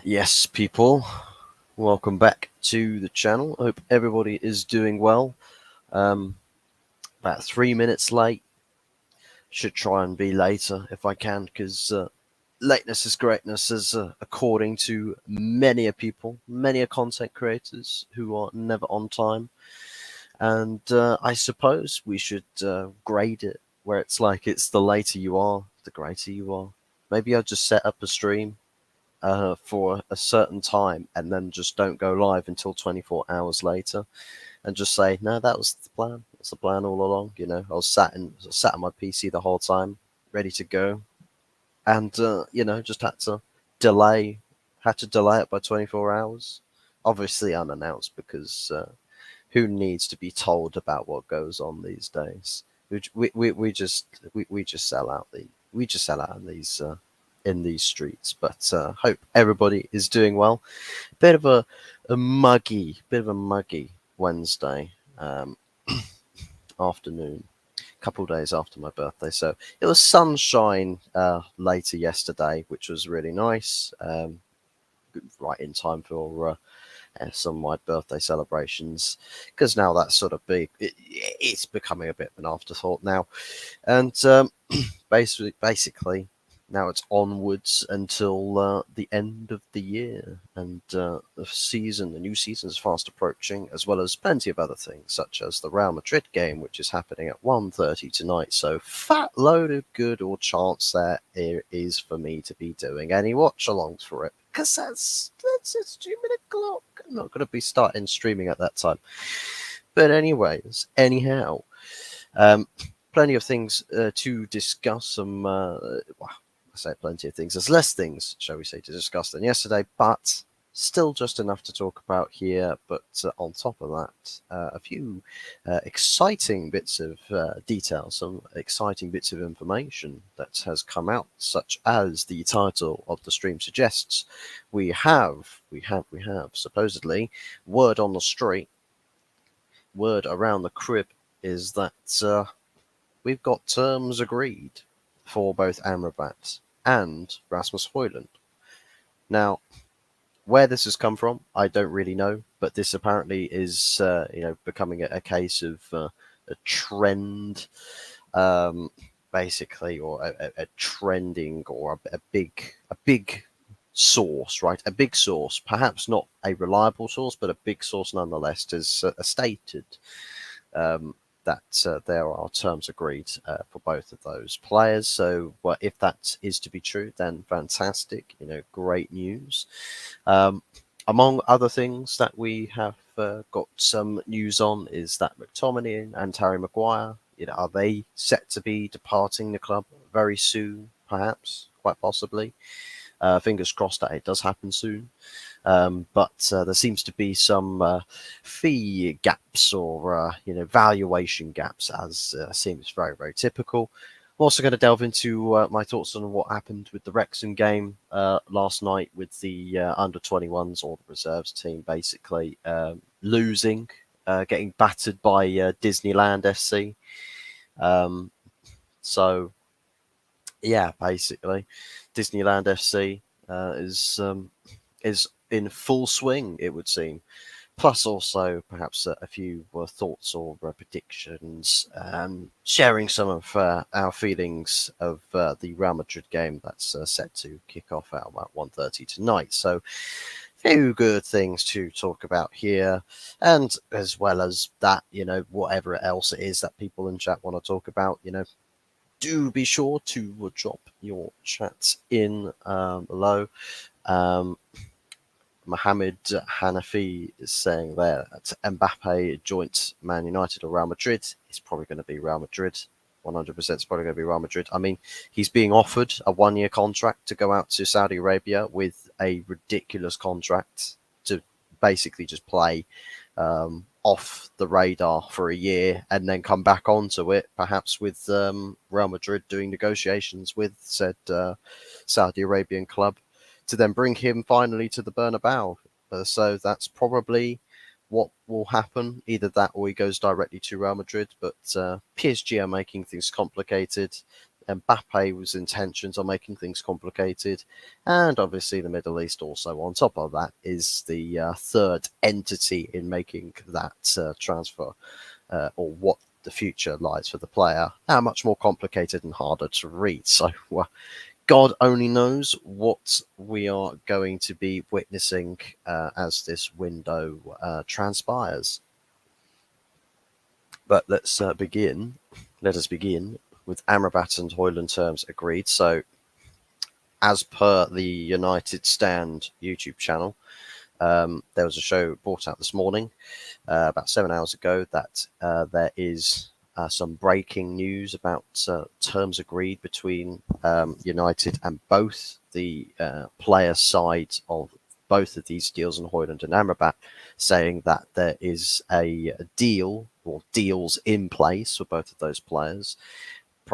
Yes, people, welcome back to the channel. Hope everybody is doing well. Um, about 3 minutes late. Should try and be later if I can, because lateness is greatness, as according to many a people, many a content creators who are never on time. And I suppose we should grade it where it's like it's the later you are, the greater you are. Maybe I'll just set up a stream for a certain time and then just don't go live until 24 hours later and just say, no, that was the plan. That's the plan all along. I was sat on my PC the whole time, ready to go. And, just had to delay it by 24 hours. Obviously unannounced because who needs to be told about what goes on these days? We just sell out we just sell out in these streets. But hope everybody is doing well. Bit of a muggy Wednesday afternoon, a couple of days after my birthday. So it was sunshine later yesterday, which was really nice. Right in time for some of my birthday celebrations, because now that's sort of it's becoming a bit of an afterthought now. And basically now it's onwards until the end of the year, and the new season is fast approaching, as well as plenty of other things, such as the Real Madrid game, which is happening at 1:30 tonight. So fat load of good or chance there is for me to be doing any watch-alongs for it, because that's a stupid o'clock. I'm not going to be starting streaming at that time. But anyhow, um, plenty of things to discuss. I say plenty of things. There's less things, shall we say, to discuss than yesterday, but still just enough to talk about here. But on top of that, a few exciting bits of detail, some exciting bits of information that has come out, such as the title of the stream suggests. We have supposedly word on the street, word around the crib is that we've got terms agreed for both AMRABAT and Rasmus HOJLAND. Now, where this has come from, I don't really know, but this apparently is, becoming a case of a trend, basically, or a trending, or a big source, right? A big source, perhaps not a reliable source, but a big source nonetheless, has stated that there are terms agreed for both of those players. So, well, if that is to be true, then fantastic. Great news. Among other things that we have got some news on is that McTominay and Harry Maguire, are they set to be departing the club very soon? Perhaps, quite possibly. Fingers crossed that it does happen soon. But there seems to be some fee gaps, or valuation gaps, as seems very, very typical. I'm also going to delve into my thoughts on what happened with the Wrexham game last night, with the under-21s, or the reserves team, basically losing, getting battered by Disneyland FC. So yeah, basically, Disneyland FC is in full swing, it would seem. Plus, also perhaps a few thoughts or predictions, sharing some of our feelings of the Real Madrid game that's set to kick off at about 1:30 tonight. So, few good things to talk about here, and as well as that, whatever else it is that people in chat want to talk about, do be sure to drop your chats in below. Mohammed Hanafi is saying there that Mbappe joint Man United or Real Madrid. It's probably going to be Real Madrid. 100% it's probably going to be Real Madrid. I mean, he's being offered a 1-year contract to go out to Saudi Arabia, with a ridiculous contract to basically just play off the radar for a year and then come back onto it, perhaps with Real Madrid doing negotiations with said Saudi Arabian club to then bring him finally to the Bernabeu. So that's probably what will happen. Either that or he goes directly to Real Madrid. But PSG are making things complicated. Mbappe's intentions are making things complicated, and obviously the Middle East also on top of that is the third entity in making that transfer, or what the future lies for the player, are much more complicated and harder to read. So God only knows what we are going to be witnessing as this window transpires. But let's begin. Let us begin with AMRABAT and HOJLAND terms agreed. So, as per the United Stand YouTube channel, there was a show brought out this morning, about 7 hours ago, that there is some breaking news about terms agreed between United and both the player sides of both of these deals, in HOJLAND and AMRABAT, saying that there is a deal or deals in place for both of those players.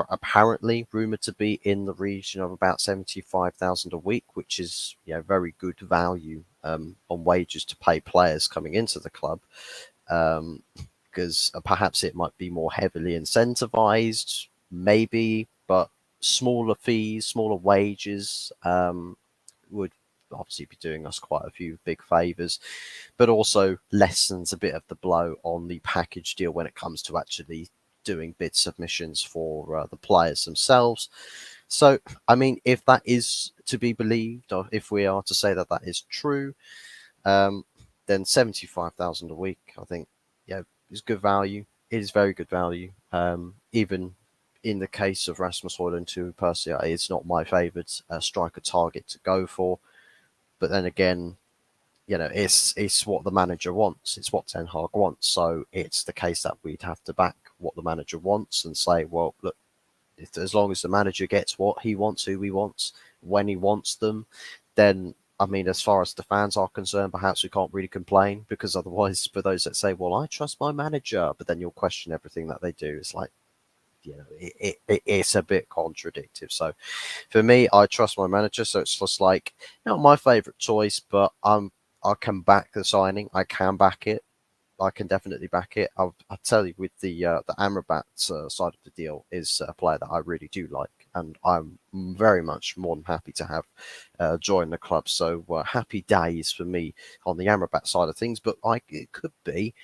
Apparently rumored to be in the region of about 75,000 a week, which is very good value on wages to pay players coming into the club, because perhaps it might be more heavily incentivized, maybe, but smaller fees, smaller wages would obviously be doing us quite a few big favors, but also lessens a bit of the blow on the package deal when it comes to actually doing bid submissions for the players themselves. So, I mean, if that is to be believed, or if we are to say that that is true, then 75,000 a week, I think, is good value. It is very good value. Even in the case of Rasmus HOJLAND, who personally is not my favourite striker target to go for. But then again, it's what the manager wants. It's what Ten Hag wants. So it's the case that we'd have to back what the manager wants and say, well, look, as long as the manager gets what he wants, who he wants, when he wants them, then, I mean, as far as the fans are concerned, perhaps we can't really complain, because otherwise, for those that say, well, I trust my manager, but then you'll question everything that they do, it's like, it's a bit contradictory. So for me, I trust my manager. So it's just like, not my favourite choice, but I can back the signing. I can back it. I can definitely back it. I'll tell you, with the AMRABAT side of the deal, is a player that I really do like, and I'm very much more than happy to have join the club. So happy days for me on the AMRABAT side of things. But it could be,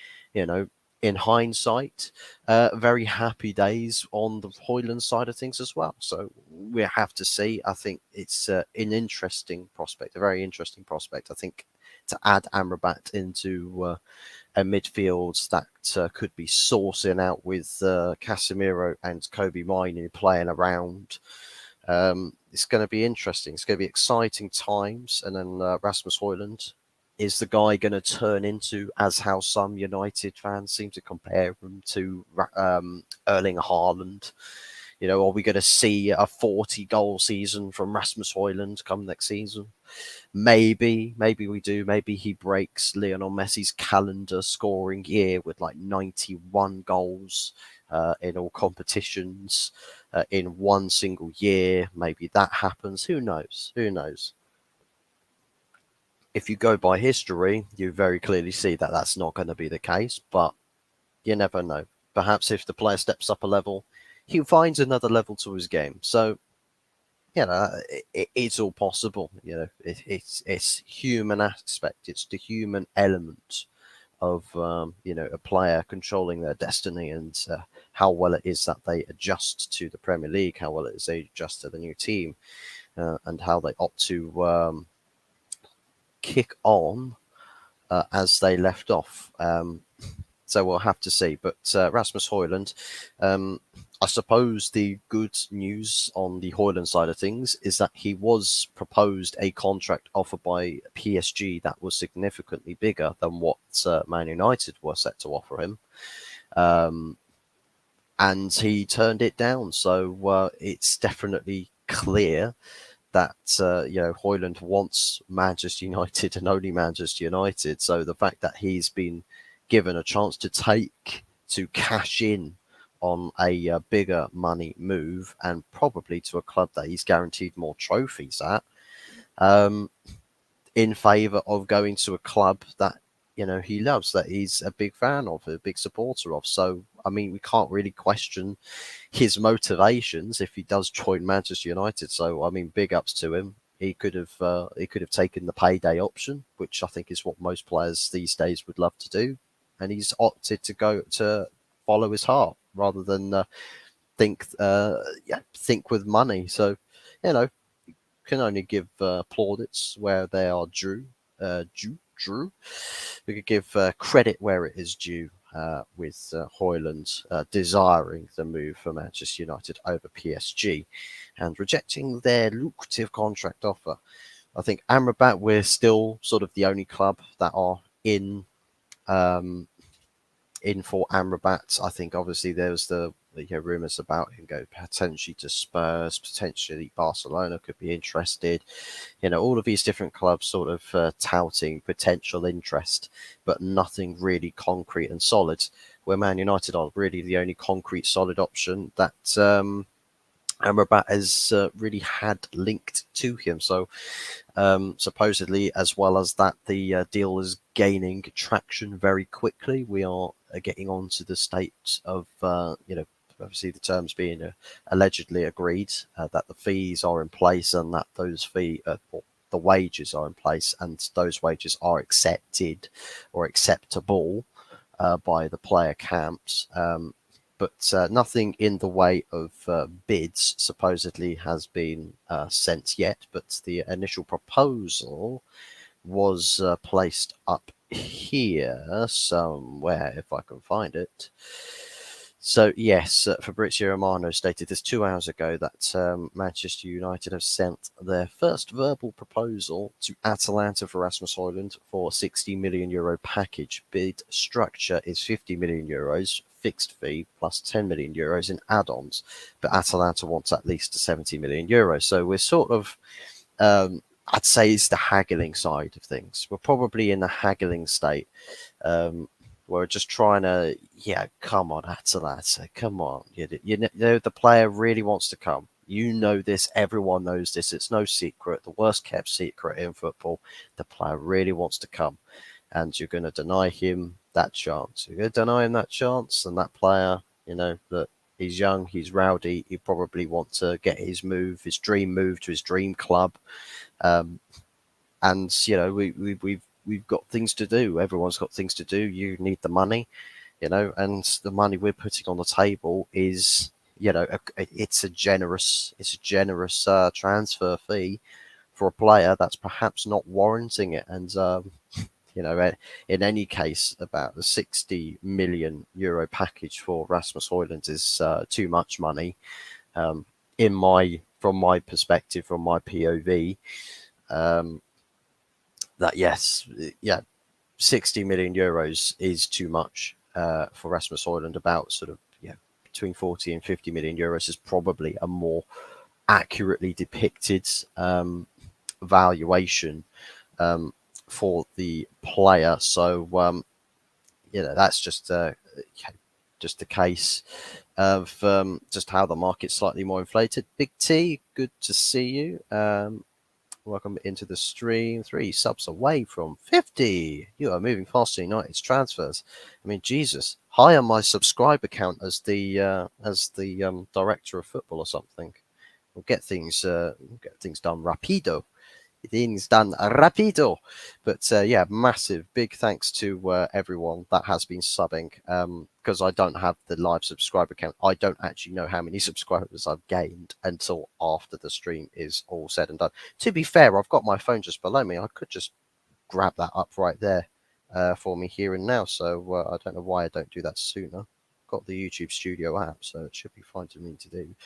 in hindsight, very happy days on the HOJLAND side of things as well. So we have to see. I think it's an interesting prospect, a very interesting prospect. I think to add AMRABAT into a midfield that could be sourcing out with Casemiro and Kobe Mainoo playing around. It's going to be interesting. It's going to be exciting times. And then Rasmus HOJLAND is the guy going to turn into, as how some United fans seem to compare him to, Erling Haaland. Are we going to see a 40-goal season from Rasmus HOJLAND come next season? Maybe we do. Maybe he breaks Lionel Messi's calendar scoring year with like 91 goals in all competitions in one single year. Maybe that happens. Who knows? Who knows? If you go by history, you very clearly see that that's not going to be the case, but you never know. Perhaps if the player steps up a level, he finds another level to his game. So, it's all possible. It's human aspect. It's the human element of a player controlling their destiny, and how well it is that they adjust to the Premier League, how well it is they adjust to the new team, and how they opt to kick on as they left off. So we'll have to see. But Rasmus HOJLAND, I suppose the good news on the HOJLAND side of things is that he was proposed a contract offer by PSG that was significantly bigger than what Man United were set to offer him. And he turned it down. So it's definitely clear that HOJLAND wants Manchester United and only Manchester United. So the fact that he's been given a chance to cash in on a bigger money move, and probably to a club that he's guaranteed more trophies at, in favour of going to a club that he loves, that he's a big fan of, a big supporter of. So I mean, we can't really question his motivations if he does join Manchester United. So I mean, big ups to him. He could have taken the payday option, which I think is what most players these days would love to do, and he's opted to go to follow his heart rather than think with money. So you know, can only give plaudits where they are due. Drew. We could give credit where it is due. With Hoyland desiring the move for Manchester United over PSG and rejecting their lucrative contract offer. I think AMRABAT, we're still sort of the only club that are um, in for AMRABAT. I think obviously there's the rumours about him go potentially to Spurs, potentially Barcelona could be interested. All of these different clubs sort of touting potential interest, but nothing really concrete and solid. Where Man United are really the only concrete, solid option that AMRABAT has really had linked to him. So supposedly, as well as that, the deal is gaining traction very quickly. We are getting on to the state of, obviously the terms being allegedly agreed, that the fees are in place and that the wages are in place and those wages are accepted or acceptable by the player camps. But nothing in the way of bids supposedly has been sent yet. But the initial proposal was placed up here somewhere, if I can find it. So yes, Fabrizio Romano stated this 2 hours ago that Manchester United have sent their first verbal proposal to Atalanta for Rasmus Højlund for €60 million package. Bid structure is €50 million fixed fee plus €10 million in add-ons, but Atalanta wants at least €70 million. So we're sort of, I'd say, it's the haggling side of things. We're probably in the haggling state. We're just trying to, come on, Atalanta, come on. The player really wants to come. This, everyone knows this. It's no secret, the worst kept secret in football. The player really wants to come, and you're going to deny him that chance. You're going to deny him that chance, and that player, that he's young, he's rowdy. He probably wants to get his dream move to his dream club. And we've got things to do. Everyone's got things to do. You need the money, and the money we're putting on the table is, it's a generous transfer fee for a player that's perhaps not warranting it. And in any case, about the €60 million package for Rasmus Højlund is too much money. From my perspective, from my POV. That yes, €60 million is too much for Rasmus Højlund. About sort of between 40 and 50 million euros is probably a more accurately depicted valuation for the player. So that's just the case of just how the market's slightly more inflated. Big T, good to see you. Welcome into the stream. 3 subs away from 50. You are moving fast to United's transfers. I mean, Jesus, hire my subscriber count as the director of football or something. We'll get things done rapido. Things done rapido. But massive big thanks to everyone that has been subbing. Because I don't have the live subscriber count. I don't actually know how many subscribers I've gained until after the stream is all said and done. To be fair, I've got my phone just below me. I could just grab that up right there for me here and now. So I don't know why I don't do that sooner. Got the YouTube Studio app, so it should be fine to me to do.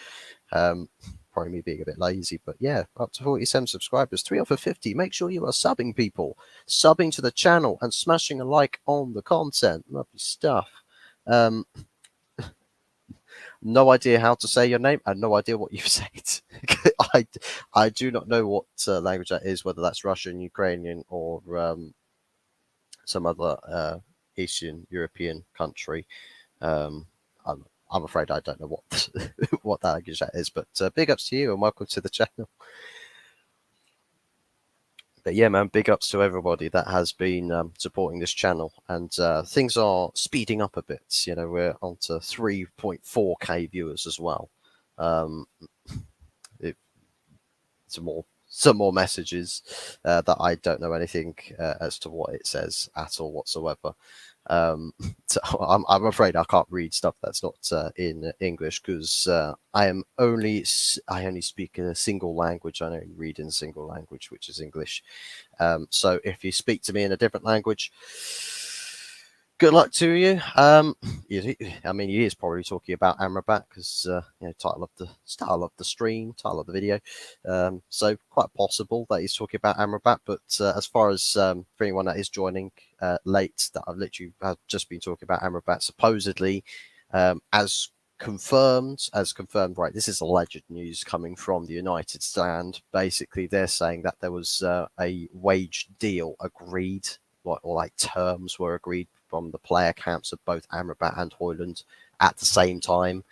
Probably me being a bit lazy, but yeah, up to 47 subscribers, 3 off of 50. Make sure you are subbing, people, subbing to the channel and smashing a like on the content. Lovely stuff. No idea how to say your name and no idea what you've said. I do not know what language that is, whether that's Russian, Ukrainian, or some other Eastern European country. I'm afraid I don't know what what that language that is, but big ups to you and welcome to the channel. But yeah, man, big ups to everybody that has been supporting this channel, and things are speeding up a bit. You know, we're on to 3.4K viewers as well. Um, it, some more messages that I don't know anything as to what it says at all whatsoever. So I'm afraid I can't read stuff that's not in English, because I only speak a single language. I only read in a single language, which is English. So if you speak to me in a different language, good luck to you. I mean, he is probably talking about AMRABAT, because you know, title of the stream, title of the video. So quite possible that he's talking about AMRABAT. But as far as for anyone that is joining late, that I've literally just been talking about AMRABAT. Supposedly, as confirmed, right, this is alleged news coming from the United Stand. Basically, they're saying that there was a wage deal agreed, like terms were agreed from the player camps of both AMRABAT and HOJLAND at the same time,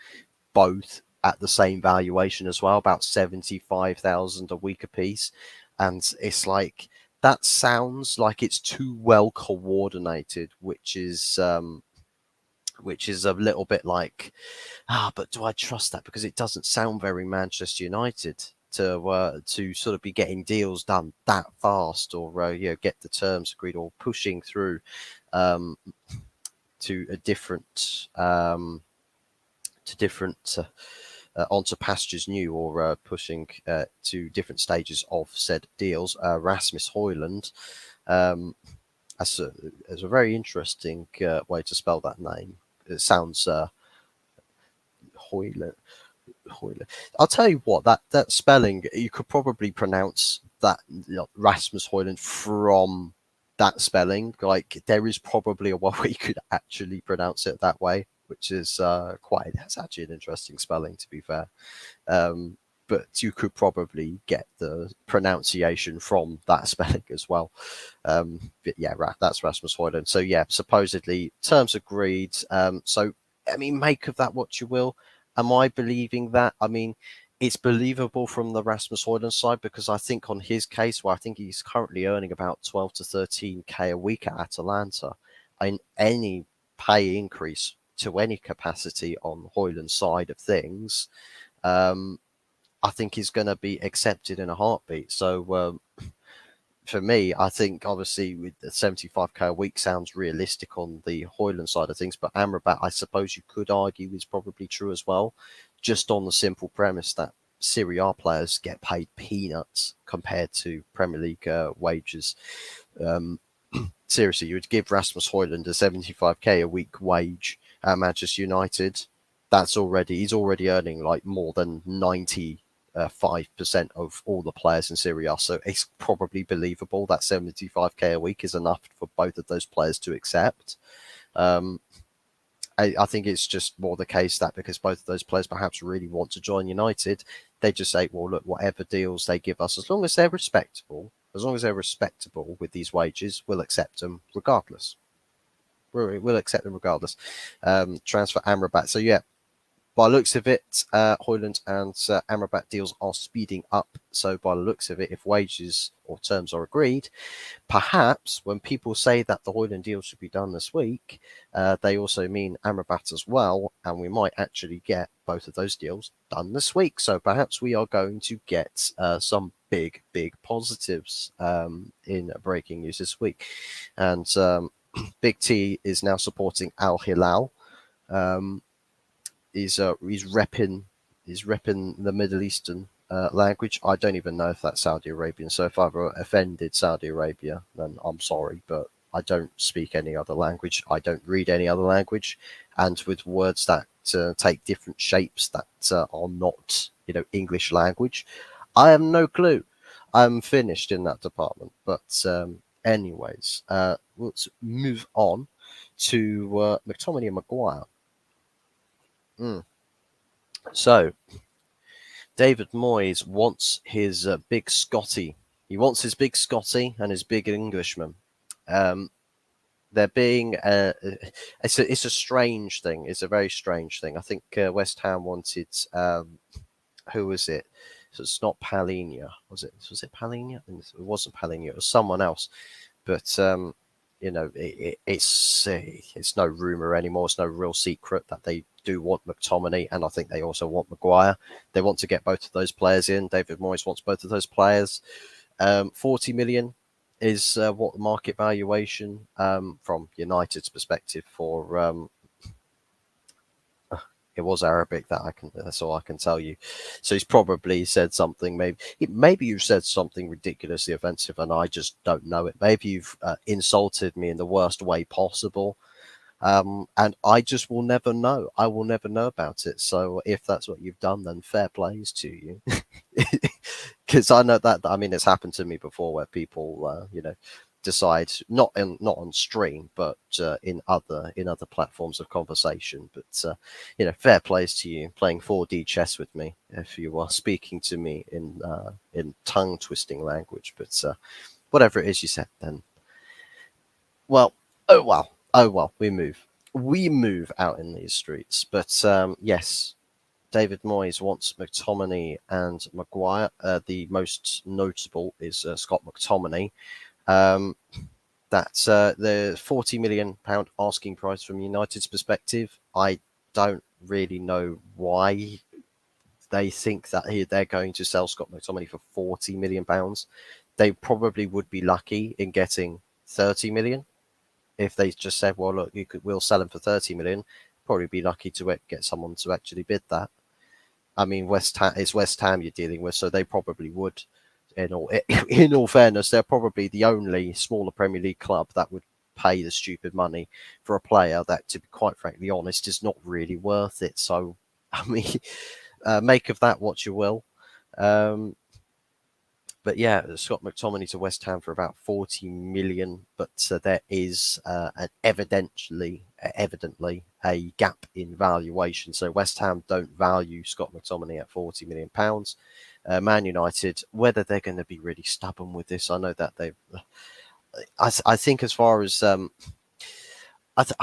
both at the same valuation as well, about 75,000 a week apiece. And it's like, that sounds like it's too well coordinated, which is a little bit like, but do I trust that? Because it doesn't sound very Manchester United to sort of be getting deals done that fast, or you know, get the terms agreed, or pushing through um, to a different onto pastures new, or pushing to different stages of said deals. Rasmus HOJLAND, as a very interesting way to spell that name. It sounds HOJLAND. I'll tell you what, that spelling, you could probably pronounce that, you know, Rasmus HOJLAND from that spelling. Like, there is probably a way you could actually pronounce it that way, which is that's actually an interesting spelling, to be fair. But you could probably get the pronunciation from that spelling as well. But yeah, that's Rasmus HOJLAND. So yeah, supposedly terms agreed. So I mean, make of that what you will. Am I believing that? I mean, it's believable from the Rasmus HOJLAND side, because I think on his case, where I think he's currently earning about 12 to 13K a week at Atalanta, and any pay increase to any capacity on HOJLAND's side of things, I think is going to be accepted in a heartbeat. So for me, I think obviously with the 75K a week sounds realistic on the HOJLAND side of things, but AMRABAT, I suppose you could argue, is probably true as well, just on the simple premise that Serie A players get paid peanuts compared to Premier League wages. Seriously, you would give Rasmus HOJLAND a 75K a week wage at Manchester United. He's already earning like more than 95% of all the players in Serie A. So it's probably believable that 75K a week is enough for both of those players to accept. I think it's just more the case that because both of those players perhaps really want to join United, they just say, well, look, whatever deals they give us, as long as they're respectable with these wages, we'll accept them regardless. We'll accept them regardless. Transfer AMRABAT. So yeah, by the looks of it, HOJLAND and AMRABAT deals are speeding up. So by the looks of it, if wages or terms are agreed, perhaps when people say that the HOJLAND deal should be done this week, they also mean AMRABAT as well, and we might actually get both of those deals done this week. So perhaps we are going to get some big positives in breaking news this week. And Big T is now supporting Al Hilal. He's repping the Middle Eastern language. I don't even know if that's Saudi Arabian. So if I've offended Saudi Arabia, then I'm sorry, but I don't speak any other language. I don't read any other language, and with words that take different shapes that are not, you know, English language, I have no clue. I'm finished in that department. But anyways, let's move on to McTominay and Maguire. So, David Moyes wants his big Scotty. He wants his big Scotty and his big Englishman. They're being it's a strange thing. It's a very strange thing. I think West Ham wanted who was it? So it's not Palhinha, was it? Was it Palhinha? It wasn't Palhinha. It was someone else. But it's no rumor anymore. It's no real secret that they do want McTominay, and I think they also want Maguire. They want to get both of those players in. David Moyes wants both of those players. 40 million is what the market valuation from United's perspective for it was Arabic that I can. That's all I can tell you. So he's probably said something. Maybe you've said something ridiculously offensive, and I just don't know it. Maybe you've insulted me in the worst way possible, and I just will never know. I will never know about it. So if that's what you've done, then fair plays to you. Because I know that. I mean, it's happened to me before where people, decide not on stream, but in other platforms of conversation. But fair plays to you playing 4D chess with me if you are speaking to me in tongue twisting language. But whatever it is you said, then well, oh well, we move out in these streets. But yes. David Moyes wants McTominay and Maguire. The most notable is Scott McTominay. That's the £40 million asking price from United's perspective. I don't really know why they think that they're going to sell Scott McTominay for £40 million. They probably would be lucky in getting 30 million if they just said, well, look, we'll sell him for 30 million. Probably be lucky to get someone to actually bid that. I mean, it's West Ham you're dealing with, so they probably would. In all fairness, they're probably the only smaller Premier League club that would pay the stupid money for a player that, to be quite frankly honest, is not really worth it. So, I mean, make of that what you will. But yeah, Scott McTominay to West Ham for about 40 million. But there is evidently a gap in valuation. So West Ham don't value Scott McTominay at £40 million. Man United, whether they're going to be really stubborn with this, I know that they've. I think as far as I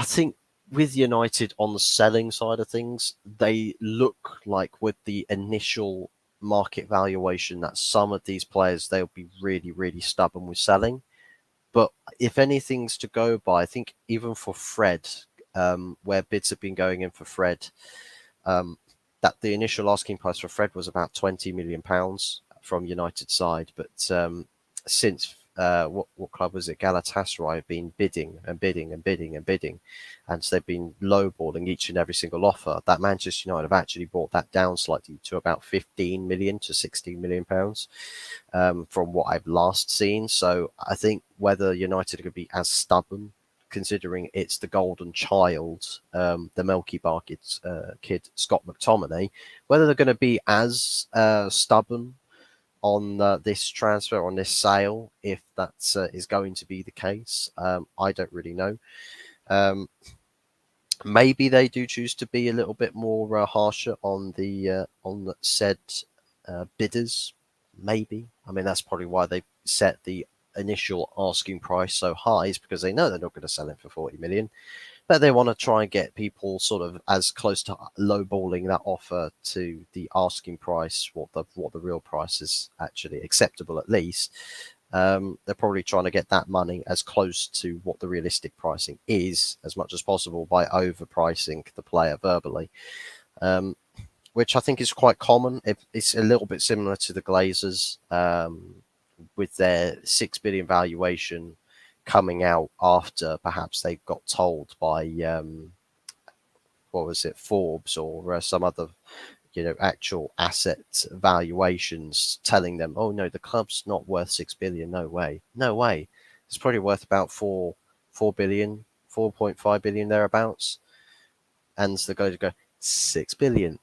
think with United on the selling side of things, they look like with the initial market valuation that some of these players they'll be really stubborn with selling. But if anything's to go by, I think even for Fred, where bids have been going in for Fred, that the initial asking price for Fred was about £20 million from United side, but since what club was it? Galatasaray have been bidding, and so they've been lowballing each and every single offer. That Manchester United have actually brought that down slightly to about 15 million to 16 million pounds from what I've last seen. So I think whether United could be as stubborn, considering it's the golden child, the Milky Bar kid, Scott McTominay, whether they're going to be as stubborn on this transfer, on this sale, if that is going to be the case. I don't really know. Maybe they do choose to be a little bit more harsher on the said bidders. Maybe. I mean, that's probably why they set the initial asking price so high, is because they know they're not going to sell it for 40 million. But they want to try and get people sort of as close to lowballing that offer to the asking price, what the real price is actually acceptable at least. They're probably trying to get that money as close to what the realistic pricing is as much as possible by overpricing the player verbally, which I think is quite common. It's a little bit similar to the Glazers with their 6 billion valuation coming out after perhaps they got told by what was it, Forbes or some other actual asset valuations telling them, oh no, the club's not worth 6 billion. No way. It's probably worth about 4 billion, 4.5 billion thereabouts, and they're going to go 6 billion.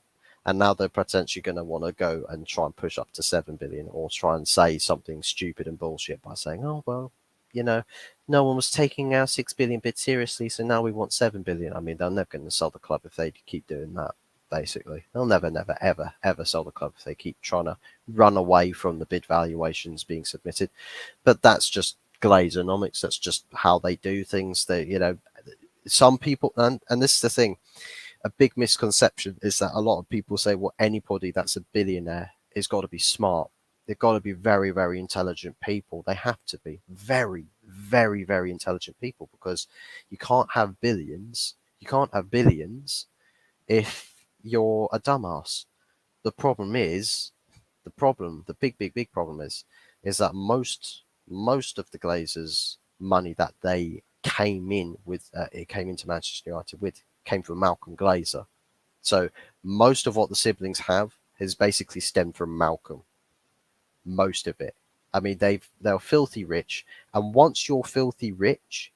And now they're potentially going to want to go and try and push up to 7 billion, or try and say something stupid and bullshit by saying, oh well, no one was taking our 6 billion bid seriously, so now we want 7 billion. I mean, they're never going to sell the club if they keep doing that. Basically, they'll never, ever sell the club if they keep trying to run away from the bid valuations being submitted. But that's just Glazeronomics. That's just how they do things. Some people, and this is the thing, a big misconception is that a lot of people say, well, anybody that's a billionaire it's got to be smart. They've got to be very, very intelligent people. They have to be very, very, very intelligent people, because you can't have billions. You can't have billions if you're a dumbass. The problem is, the big, big, big problem is that most of the Glazers' money that they came in with, it came into Manchester United with, came from Malcolm Glazer. So most of what the siblings have has basically stemmed from Malcolm. Most of it. I mean, they're filthy rich, and once you're filthy rich,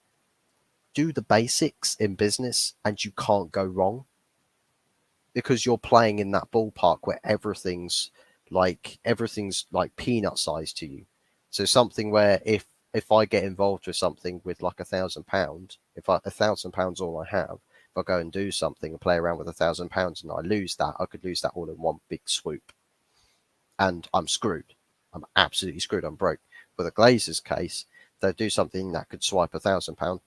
do the basics in business, and you can't go wrong, because you're playing in that ballpark where everything's like peanut size to you. So something where if I get involved with something with like £1,000, if £1,000 all I have, if I go and do something and play around with £1,000 and I lose that, I could lose that all in one big swoop, and I'm screwed. I'm absolutely screwed. I'm broke. With a Glazer's case, they do something that could swipe £1,000.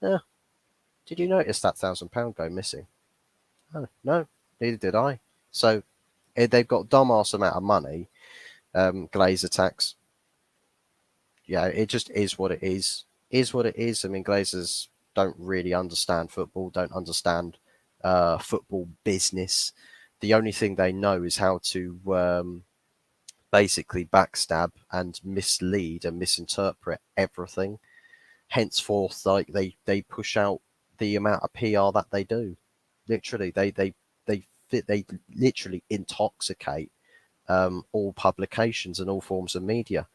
Yeah, did you notice that £1,000 go missing? Oh, no, neither did I. So they've got dumbass amount of money. Glazer tax. Yeah, it just is what it is. Is what it is. I mean, Glazers don't really understand football. Don't understand football business. The only thing they know is how to basically backstab and mislead and misinterpret everything. Henceforth, like they push out the amount of PR that they do. Literally, they literally intoxicate all publications and all forms of media.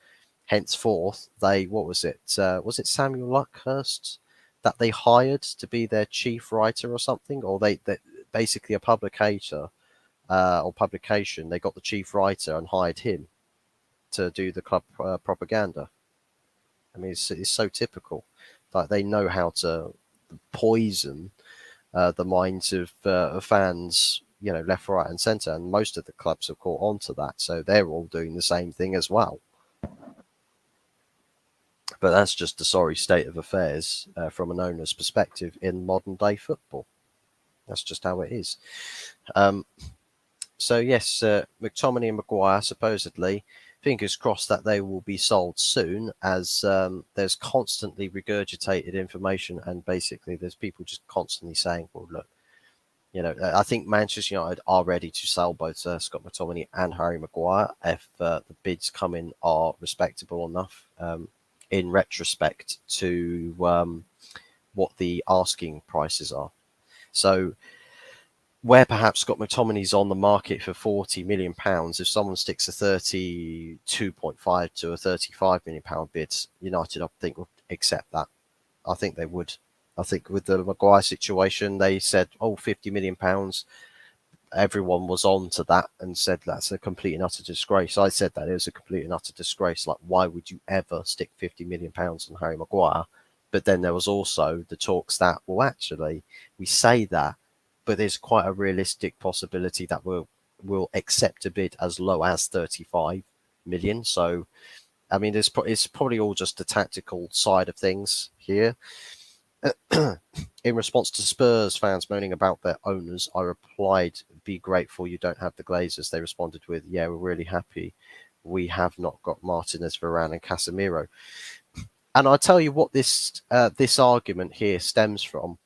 Henceforth, what was it? Was it Samuel Luckhurst that they hired to be their chief writer or something? Or they basically a publicator or publication. They got the chief writer and hired him to do the club propaganda. I mean, it's so typical. Like, they know how to poison the minds of fans, left, right, and centre, and most of the clubs have caught on to that, so they're all doing the same thing as well. But that's just the sorry state of affairs from an owner's perspective in modern day football. That's just how it is. So yes, McTominay and Maguire supposedly, fingers crossed that they will be sold soon, as there's constantly regurgitated information, and basically there's people just constantly saying, well, look, I think Manchester United are ready to sell both Scott McTominay and Harry Maguire if the bids come in are respectable enough in retrospect to what the asking prices are. So where perhaps Scott McTominay's on the market for £40 million, if someone sticks a 32.5 to a £35 million bid, United, I think, would accept that. I think they would. I think with the Maguire situation, they said, £50 million. Everyone was on to that and said that's a complete and utter disgrace. I said that it was a complete and utter disgrace. Like, why would you ever stick £50 million on Harry Maguire? But then there was also the talks that, well, actually, we say that, but there's quite a realistic possibility that we'll accept a bid as low as 35 million. So, I mean, it's probably all just the tactical side of things here. In response to Spurs fans moaning about their owners, I replied, be grateful you don't have the Glazers. They responded with, yeah, we're really happy we have not got Martinez, Varane and Casemiro. And I'll tell you what this argument here stems from.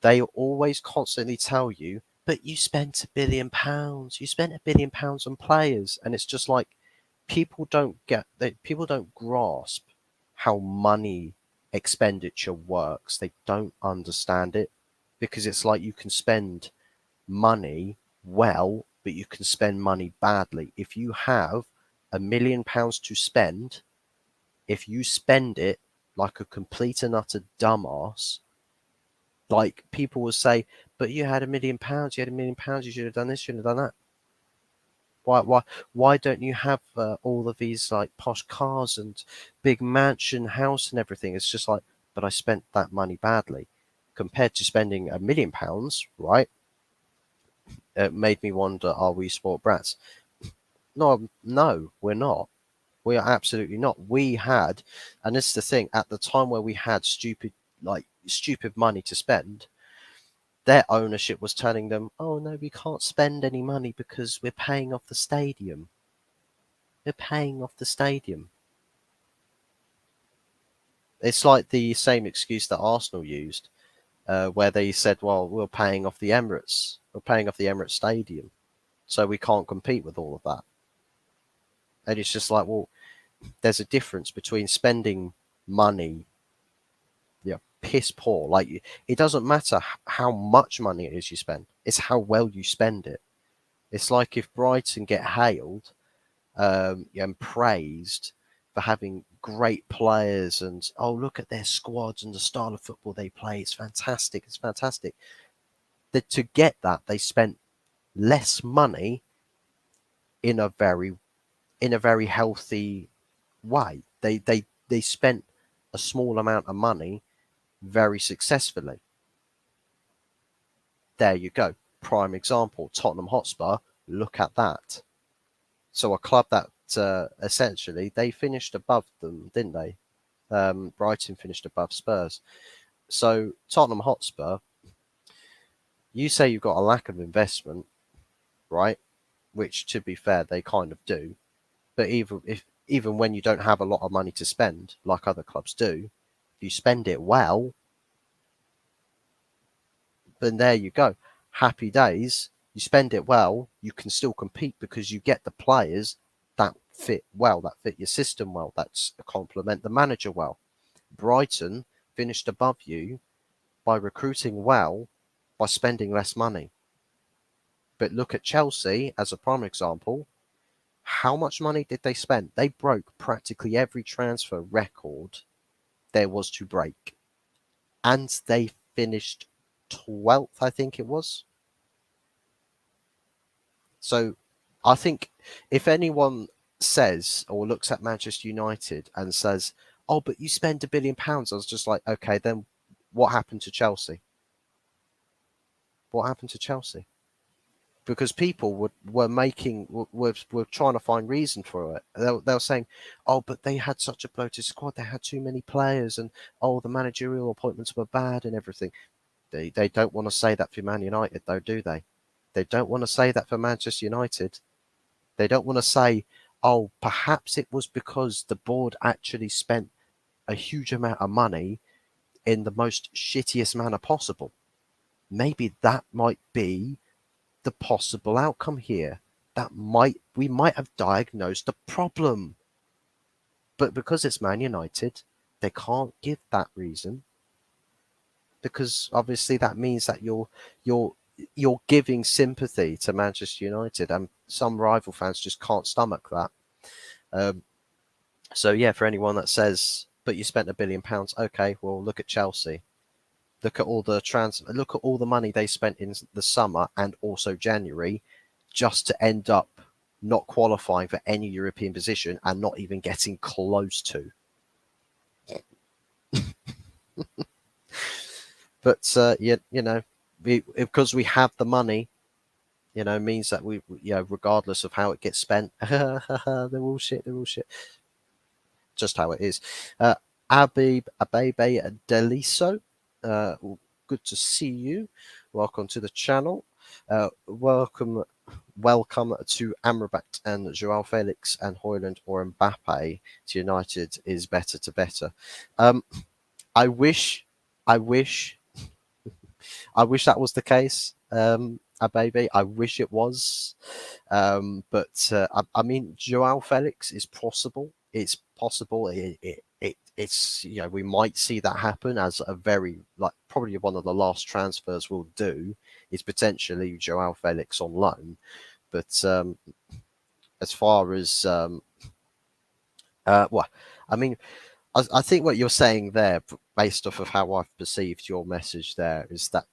They always constantly tell you, but you spent £1 billion. You spent £1 billion on players. And it's just like, people don't grasp how money expenditure works. They don't understand it, because it's like you can spend money well, but you can spend money badly. If you have £1 million to spend, if you spend it like a complete and utter dumbass, like, people will say, but you had £1 million, you had £1 million, you should have done this, should have done that. Why don't you have all of these like posh cars and big mansion house and everything? It's just like, but I spent that money badly compared to spending £1 million, right? It made me wonder, are we sport brats? No, we're not. We are absolutely not. We had, and this is the thing, at the time where we had stupid money to spend, their ownership was telling them, oh no, we can't spend any money because we're paying off the stadium. They're paying off the stadium. It's like the same excuse that Arsenal used, where they said, well, we're paying off the Emirates. We're paying off the Emirates Stadium, so we can't compete with all of that. And it's just like, well, there's a difference between spending money, piss poor. Like, it doesn't matter how much money it is you spend, it's how well you spend it. It's like if Brighton get hailed and praised for having great players and, oh, look at their squads and the style of football they play. It's fantastic. It's fantastic. To get that, they spent less money in a very healthy way. They spent a small amount of money very successfully. There you go. Prime example, Tottenham Hotspur. Look at that. So a club that essentially they finished above them, didn't they? Brighton finished above Spurs. So Tottenham Hotspur, you say you've got a lack of investment, right? Which, to be fair, they kind of do. But even when you don't have a lot of money to spend, like other clubs do, if you spend it well, then there you go. Happy days. You spend it well, you can still compete because you get the players that fit well, that fit your system well, that complement the manager well. Brighton finished above you by recruiting well, by spending less money. But look at Chelsea as a prime example. How much money did they spend? They broke practically every transfer record there was to break. And they finished 12th, I think it was. So I think if anyone says or looks at Manchester United and says, oh, but you spend £1 billion, I was just like, okay, then what happened to Chelsea? What happened to Chelsea? Because people were trying to find reason for it. They were saying, oh, but they had such a bloated squad, they had too many players, and oh, the managerial appointments were bad and everything. They don't want to say that for Man United, though, do they? They don't want to say that for Manchester United. They don't want to say, oh, perhaps it was because the board actually spent a huge amount of money in the most shittiest manner possible. Maybe that might be the possible outcome here. We might have diagnosed the problem. But because it's Man United, they can't give that reason. Because obviously that means that you're giving sympathy to Manchester United, and some rival fans just can't stomach that. So yeah, for anyone that says, but you spent £1 billion, okay, well, look at Chelsea. Look at all the money they spent in the summer and also January just to end up not qualifying for any European position and not even getting close to. But because we have the money, means that we, regardless of how it gets spent, they're all shit. Just how it is. Abebe Deliso, good to see you. Welcome to the channel. Welcome to AMRABAT and Joao Felix and HOJLAND or Mbappe to United is better to better. I wish that was the case. Baby, I wish it was. But I mean, Joao Felix is possible. It's possible. It's we might see that happen as a very probably one of the last transfers we'll do is potentially Joao Felix on loan. But as far as I mean, I think what you're saying there, based off of how I've perceived your message there, is that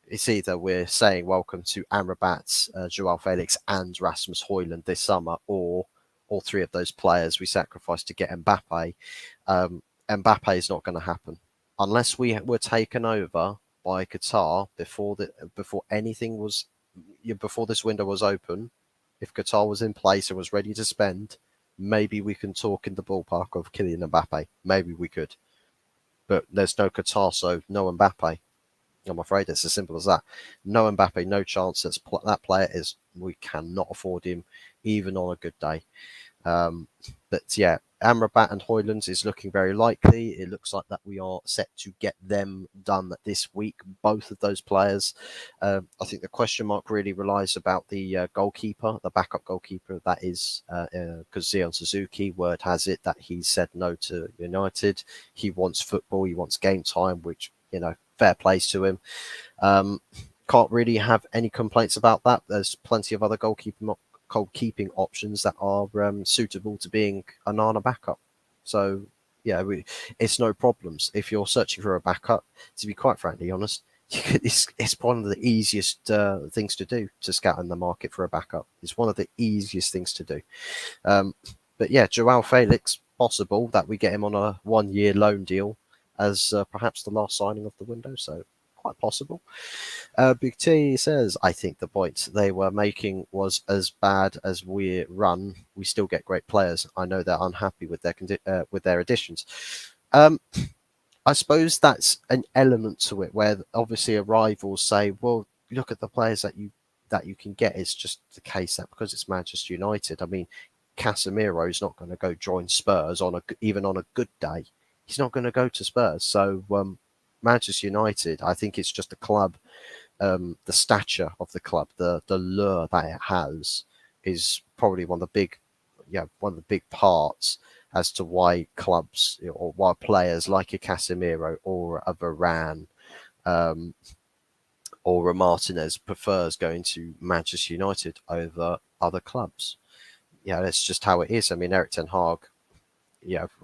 it's either we're saying welcome to AMRABAT, Joao Felix, and Rasmus Højlund this summer, or all three of those players we sacrificed to get Mbappe. Mbappe is not going to happen unless we were taken over by Qatar before this window was open. If Qatar was in place and was ready to spend, maybe we can talk in the ballpark of Kylian Mbappe. Maybe we could, but there's no Qatar, so no Mbappe. I'm afraid it's as simple as that. No Mbappe, no chance. That player we cannot afford him. even on a good day. Um, but yeah, AMRABAT and HOJLAND is looking very likely. It looks like that we are set to get them done this week, both of those players. I think the question mark really relies about the goalkeeper, the backup goalkeeper. That is because Zion Suzuki, word has it that he said no to United. He wants football, he wants game time, which, fair plays to him. Can't really have any complaints about that. There's plenty of other goalkeeping options that are suitable to being a Nana backup. So yeah, it's no problems. If you're searching for a backup, to be quite frankly honest, it's one of the easiest things to do to scout in the market for a backup. It's one of the easiest things to do. But yeah, Joao Felix, possible that we get him on a 1-year loan deal as perhaps the last signing of the window. So quite possible. Big T says, I think the point they were making was as bad as we run. We still get great players. I know they're unhappy with their additions. I suppose that's an element to it where obviously a rival say, well, look at the players that you can get. It's just the case that because it's Manchester United, I mean, Casemiro is not going to go join Spurs even on a good day. He's not going to go to Spurs. So Manchester United, I think it's just a club. The stature of the club, the lure that it has, is probably one of the big parts as to why clubs or why players like a Casemiro or a Varane or a Martinez prefers going to Manchester United over other clubs. Yeah, that's just how it is. I mean, Eric Ten Hag,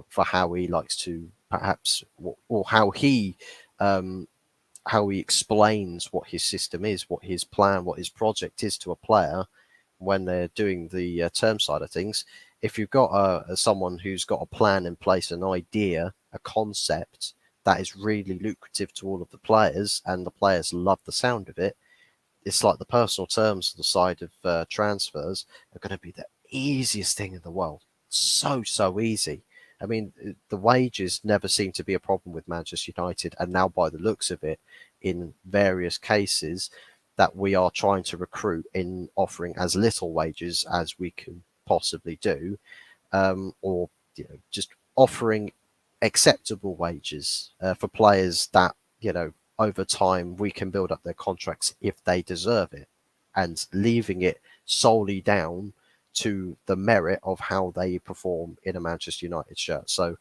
for how he likes to perhaps, or how he explains what his system is, what his plan, what his project is to a player when they're doing the term side of things. If you've got someone who's got a plan in place, an idea, a concept that is really lucrative to all of the players, and the players love the sound of it, it's like the personal terms of the side of transfers are going to be the easiest thing in the world. So easy. I mean, the wages never seem to be a problem with Manchester United, and now by the looks of it, in various cases, that we are trying to recruit in offering as little wages as we can possibly do, or just offering acceptable wages for players that over time we can build up their contracts if they deserve it, and leaving it solely down to the merit of how they perform in a Manchester United shirt. So,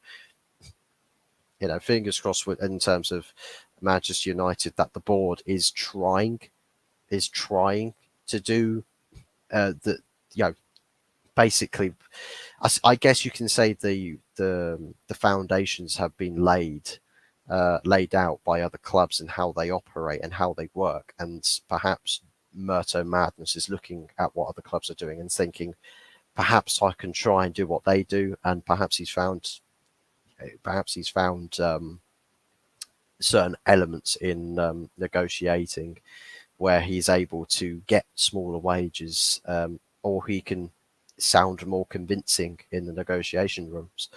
fingers crossed in terms of Manchester United that the board is trying to do the basically. I guess you can say the foundations have been laid out by other clubs and how they operate and how they work, and perhaps Murto Madness is looking at what other clubs are doing and thinking, perhaps I can try and do what they do, and perhaps he's found certain elements in negotiating where he's able to get smaller wages, or he can sound more convincing in the negotiation rooms.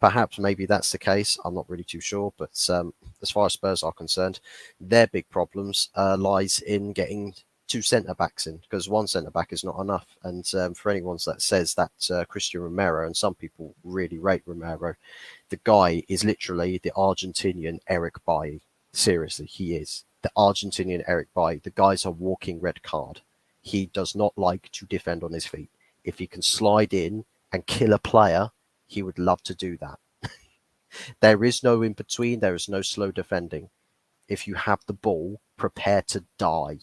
Perhaps maybe that's the case. I'm not really too sure, but as far as Spurs are concerned, their big problems lies in getting two centre backs in, because one centre back is not enough. And for anyone that says that Christian Romero, and some people really rate Romero, the guy is literally the Argentinian Eric Bailly. Seriously, he is the Argentinian Eric Bailly. The guy's a walking red card. He does not like to defend on his feet. If he can slide in and kill a player, he would love to do that. There is no in between. There is no slow defending. If you have the ball, prepare to die,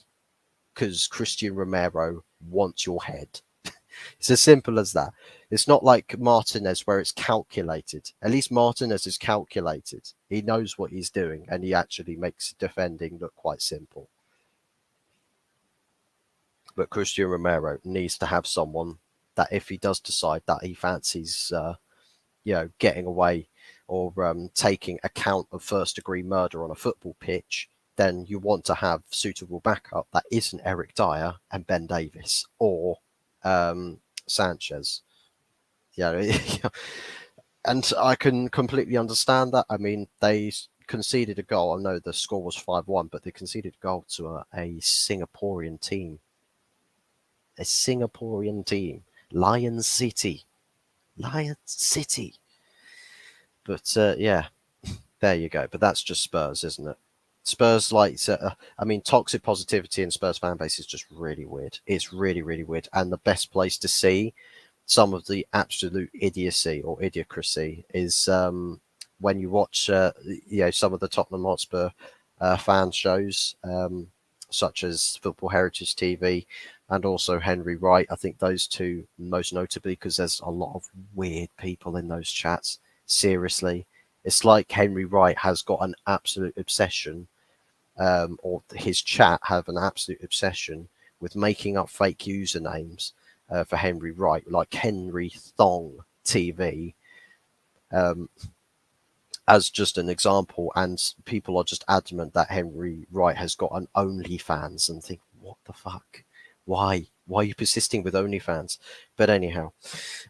because Christian Romero wants your head. It's as simple as that. It's not like Martinez where it's calculated. At least Martinez is calculated. He knows what he's doing, and he actually makes defending look quite simple. But Christian Romero needs to have someone that, if he does decide that he fancies, getting away or taking account of first-degree murder on a football pitch, then you want to have suitable backup that isn't Eric Dyer and Ben Davis or Sanchez. And I can completely understand that. I mean, they conceded a goal. I know the score was 5-1, but they conceded a goal to a Singaporean team. A Singaporean team. Lion City. Lion City. But yeah, there you go. But that's just Spurs, isn't it? Spurs, I mean, toxic positivity in Spurs fan base is just really weird. It's really, really weird. And the best place to see some of the absolute idiocy or idiocracy is when you watch, some of the Tottenham Hotspur fan shows, such as Football Heritage TV and also Henry Wright. I think those two most notably because there's a lot of weird people in those chats. Seriously, it's like Henry Wright has got an absolute obsession, or his chat have an absolute obsession with making up fake usernames for Henry Wright, like Henry Thong TV, um, as just an example. And people are just adamant that Henry Wright has got an OnlyFans and think, what the fuck? Why? Why are you persisting with OnlyFans? But anyhow,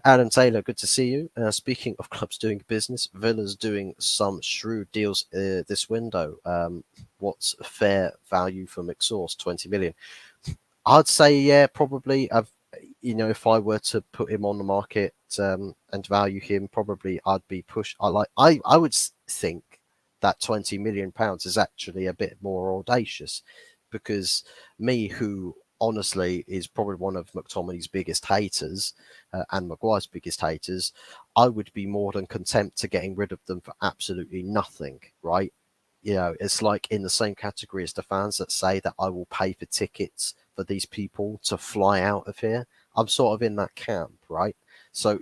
Adam Taylor, good to see you. Speaking of clubs doing business, Villa's doing some shrewd deals this window. What's fair value for McSauce? 20 million. I'd say, yeah, probably. If I were to put him on the market and value him, probably I'd be pushed. I would think that 20 million pounds is actually a bit more audacious, because me, who honestly is probably one of McTominay's biggest haters and Maguire's biggest haters, I would be more than content to getting rid of them for absolutely nothing, right? It's like in the same category as the fans that say that I will pay for tickets for these people to fly out of here. I'm sort of in that camp, right? So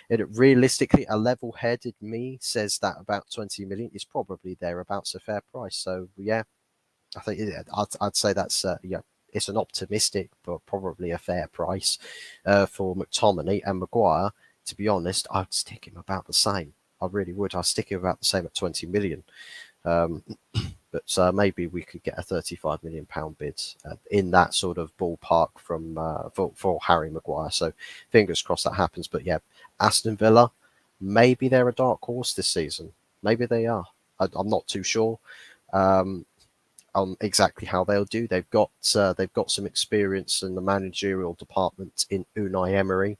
realistically, a level-headed me says that about 20 million is probably thereabouts a fair price. So yeah, I think I'd say that's it's an optimistic but probably a fair price for McTominay. And Maguire, to be honest, I'd stick him about the same. I really would. I'd stick him about the same at 20 million. But maybe we could get a 35 million pound bid in that sort of ballpark from for Harry Maguire. So fingers crossed that happens. But yeah, Aston Villa, maybe they're a dark horse this season. Maybe they are. I'm not too sure on exactly how they'll do. They've got some experience in the managerial department in Unai Emery.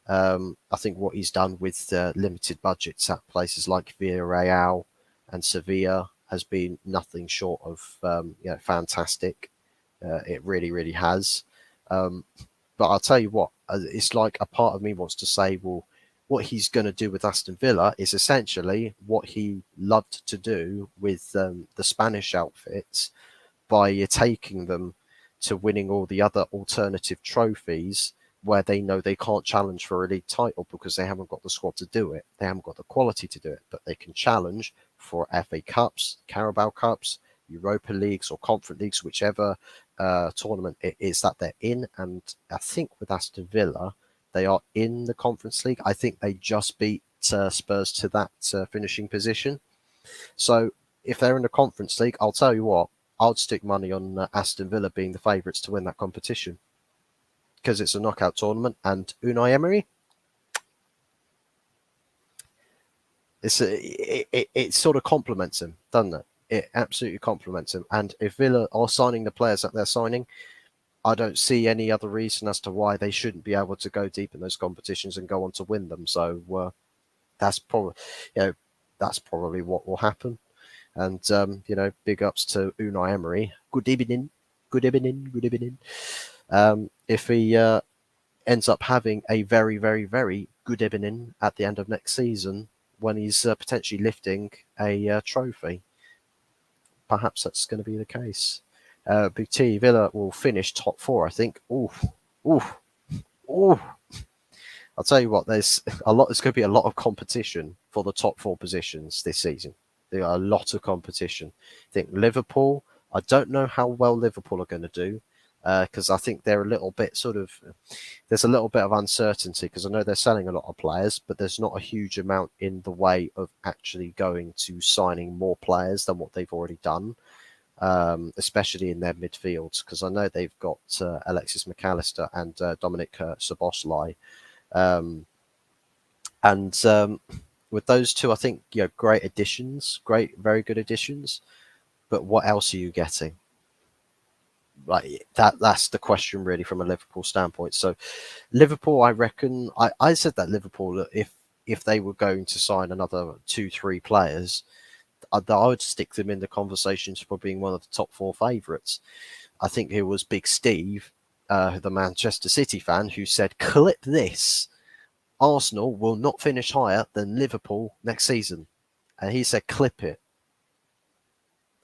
I think what he's done with limited budgets at places like Villarreal and Sevilla has been nothing short of fantastic. It really, really has. But I'll tell you what, it's like a part of me wants to say, well, what he's going to do with Aston Villa is essentially what he loved to do with the Spanish outfits by taking them to winning all the other alternative trophies where they know they can't challenge for a league title because they haven't got the squad to do it. They haven't got the quality to do it, but they can challenge for FA Cups, Carabao Cups, Europa Leagues or Conference Leagues, whichever tournament it is that they're in. And I think with Aston Villa, they are in the Conference League. I think they just beat Spurs to that finishing position. So if they're in the Conference League, I'll tell you what, I'd stick money on Aston Villa being the favourites to win that competition, because it's a knockout tournament. And Unai Emery, it sort of complements him, doesn't it? It absolutely complements him. And if Villa are signing the players that they're signing, I don't see any other reason as to why they shouldn't be able to go deep in those competitions and go on to win them. So that's probably, that's probably what will happen. And big ups to Unai Emery. Good evening, good evening, good evening. If he ends up having a very, very, very good evening at the end of next season when he's potentially lifting a trophy, perhaps that's going to be the case. Big T, Villa will finish top four, I think. Oof, oof, oof. I'll tell you what, there's going to be a lot of competition for the top four positions this season. There are a lot of competition. I think Liverpool, I don't know how well Liverpool are going to do, because I think they're a little bit there's a little bit of uncertainty, because I know they're selling a lot of players, but there's not a huge amount in the way of actually going to signing more players than what they've already done, especially in their midfield, because I know they've got Alexis McAllister and Dominic Szoboszlai. With those two, I think great additions, very good additions. But what else are you getting? like that's the question really from a Liverpool standpoint. So Liverpool, I reckon, I said that Liverpool, if they were going to sign another 2-3 players, I would stick them in the conversations for being one of the top 4 favourites. I think it was Big Steve, the Manchester City fan, who said, "Clip this: Arsenal will not finish higher than Liverpool next season," and he said, "Clip it."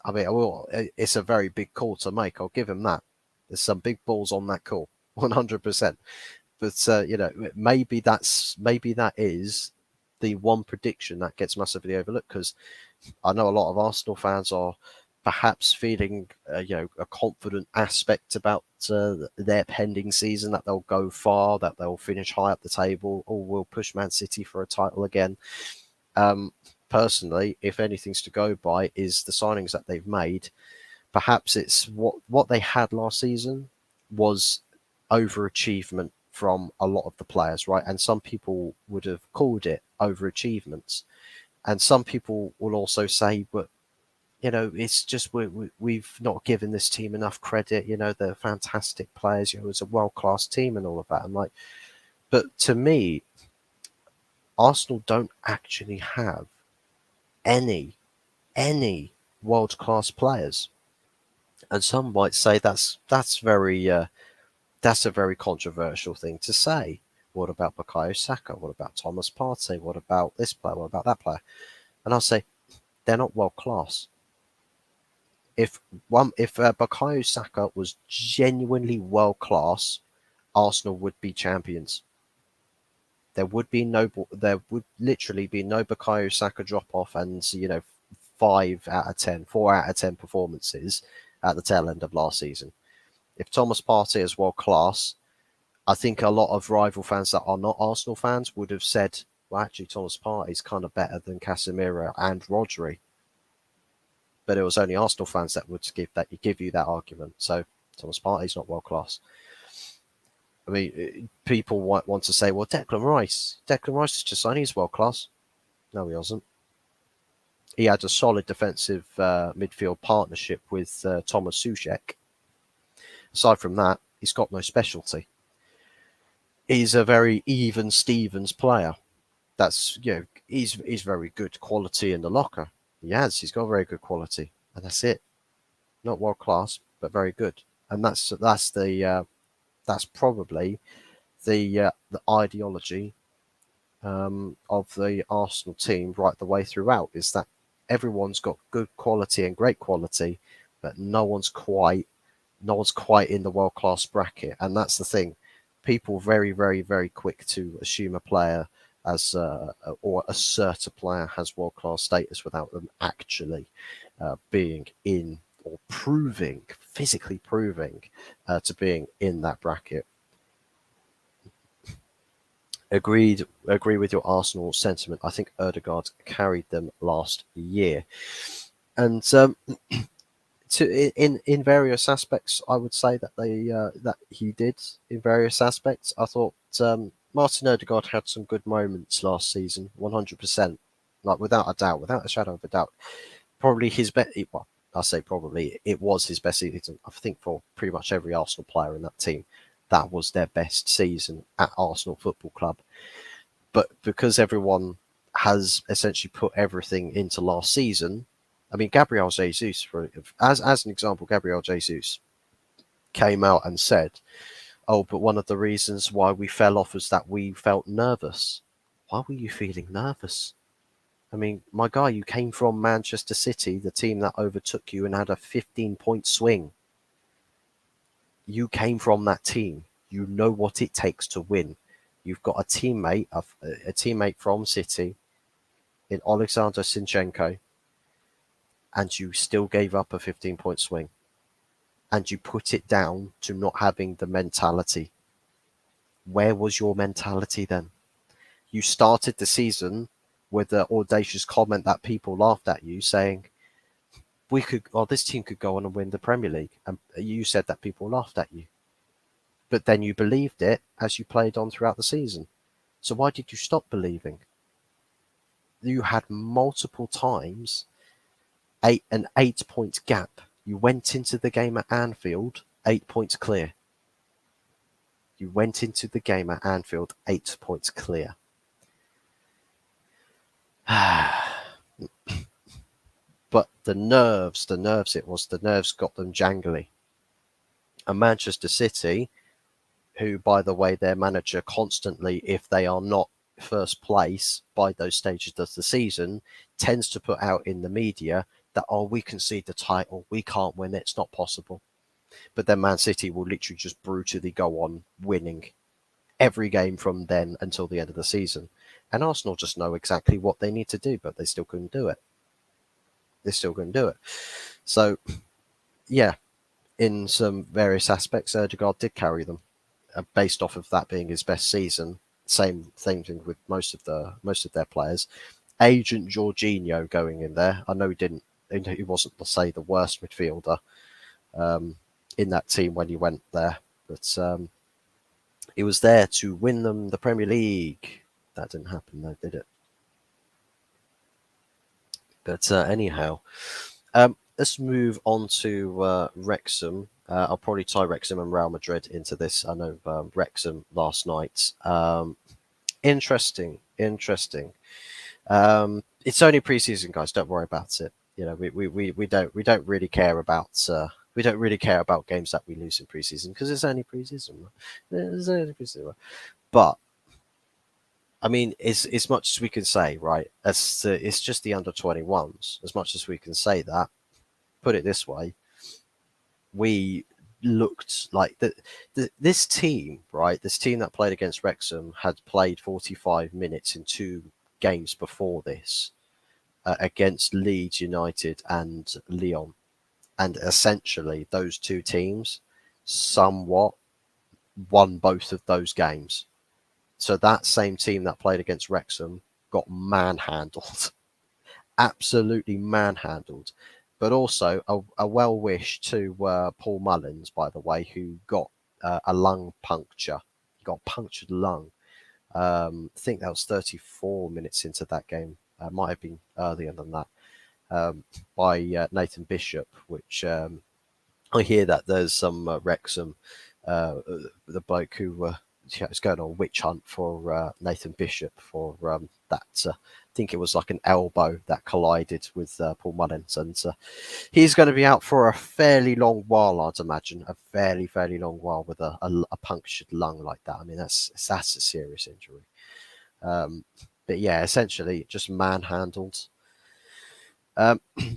I mean, well, it's a very big call to make. I'll give him that. There's some big balls on that call, 100%. But maybe that is the one prediction that gets massively overlooked, because I know a lot of Arsenal fans are perhaps feeling a confident aspect about their pending season, that they'll go far, that they'll finish high up the table, or will push Man City for a title again. Personally, if anything's to go by, is the signings that they've made. Perhaps it's what they had last season was overachievement from a lot of the players, right? And some people would have called it overachievements, and some people will also say, but it's just we've not given this team enough credit. They're fantastic players. It's a world-class team and all of that. I'm like, but to me, Arsenal don't actually have any world-class players, and some might say that's a very controversial thing to say. What about Bukayo Saka? What about Thomas Partey? What about this player? What about that player? And I'll say they're not world-class. If Bukayo Saka was genuinely world-class, Arsenal would be champions. There would literally be no Bukayo Saka drop-off, and 5 out of 10, 4 out of 10 performances at the tail end of last season. If Thomas Partey is world-class, I think a lot of rival fans that are not Arsenal fans would have said, well, actually, Thomas Partey is kind of better than Casemiro and Rodri. But it was only Arsenal fans that would give you that argument. So Thomas Partey's not world-class. I mean, people want to say, well, Declan Rice is just saying he's world-class. No, he wasn't. He had a solid defensive midfield partnership with Thomas Soucek. Aside from that, he's got no specialty. He's a very even Stevens player. That's he's very good quality in the locker. He's got very good quality, and that's it. Not world class, but very good. And that's probably the ideology of the Arsenal team right the way throughout, is that everyone's got good quality and great quality, but no one's quite in the world class bracket. And that's the thing. People very, very, very quick to assume a player as or assert a player has world class status without them actually being in, or physically proving to being in that bracket. Agree with your Arsenal sentiment. I think Ødegaard carried them last year, and in various aspects, I would say that that he did. In various aspects, I thought Martin Ødegaard had some good moments last season, 100%, like without a doubt, without a shadow of a doubt. Probably his best. Well, I say probably it was his best season. I think for pretty much every Arsenal player in that team, that was their best season at Arsenal Football Club. But because everyone has essentially put everything into last season, I mean, Gabriel Jesus, as an example, Gabriel Jesus came out and said, "Oh, but one of the reasons why we fell off was that we felt nervous." Why were you feeling nervous? I mean, my guy, you came from Manchester City, the team that overtook you and had a 15-point swing. You came from that team. You know what it takes to win. You've got a teammate from City in Alexander Zinchenko, and you still gave up a 15-point swing. And you put it down to not having the mentality. Where was your mentality then? You started the season with the audacious comment that people laughed at you, saying, this team could go on and win the Premier League. And you said that people laughed at you. But then you believed it as you played on throughout the season. So why did you stop believing? You had multiple times an 8-point gap. You went into the game at Anfield 8 points clear. You went into the game at Anfield 8 points clear. But the nerves got them jangly. And Manchester City, who, by the way, their manager constantly, if they are not first place by those stages of the season, tends to put out in the media that, oh, we concede the title, we can't win it, it's not possible. But then Man City will literally just brutally go on winning every game from then until the end of the season. And Arsenal just know exactly what they need to do, but they still couldn't do it. So, yeah, in some various aspects, Erdegaard did carry them, based off of that being his best season. Same thing with most of their players. Agent Jorginho going in there. I know he wasn't, let's say, the worst midfielder in that team when he went there, but he was there to win them the Premier League. That didn't happen though, did it? But anyhow, let's move on to Wrexham. I'll probably tie Wrexham and Real Madrid into this. I know Wrexham last night. Interesting. It's only preseason, guys. Don't worry about it. You know, we don't really care about games that we lose in preseason because it's only preseason. But I mean, as much as we can say, right? It's just the under-21s. As much as we can say that, put it this way, we looked like this team, right? This team that played against Wrexham had played 45 minutes in 2 games before this against Leeds United and Lyon. And essentially, those 2 teams somewhat won both of those games. So that same team that played against Wrexham got manhandled, absolutely manhandled. But also a well wish to Paul Mullins, by the way, who got a lung puncture. He got punctured lung. I think that was 34 minutes into that game. Might have been earlier than that, by Nathan Bishop, which I hear that there's some Wrexham, the bloke who was going on a witch hunt for Nathan Bishop for that. I think it was like an elbow that collided with Paul Mullins, and he's going to be out for a fairly long while, I'd imagine, a fairly long while with a punctured lung like that. I mean, that's a serious injury. But yeah, essentially just manhandled.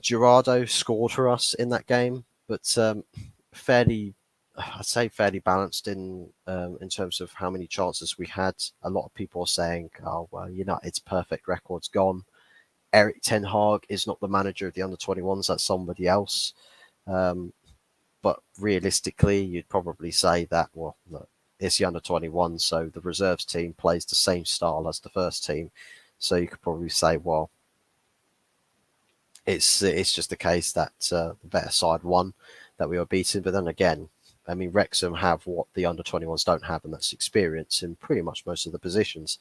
Gerardo scored for us in that game, but I'd say fairly balanced in terms of how many chances we had. A lot of people are saying, "Oh well, United's perfect record's gone. Erik ten Hag is not the manager of the under-21s; that's somebody else." But realistically, you'd probably say that, well, look, it's the under-21, so the reserves team plays the same style as the first team. So you could probably say, well, it's just the case that the better side won, that we were beaten. But then again, I mean, Wrexham have what the under-21s don't have, and that's experience in pretty much most of the positions.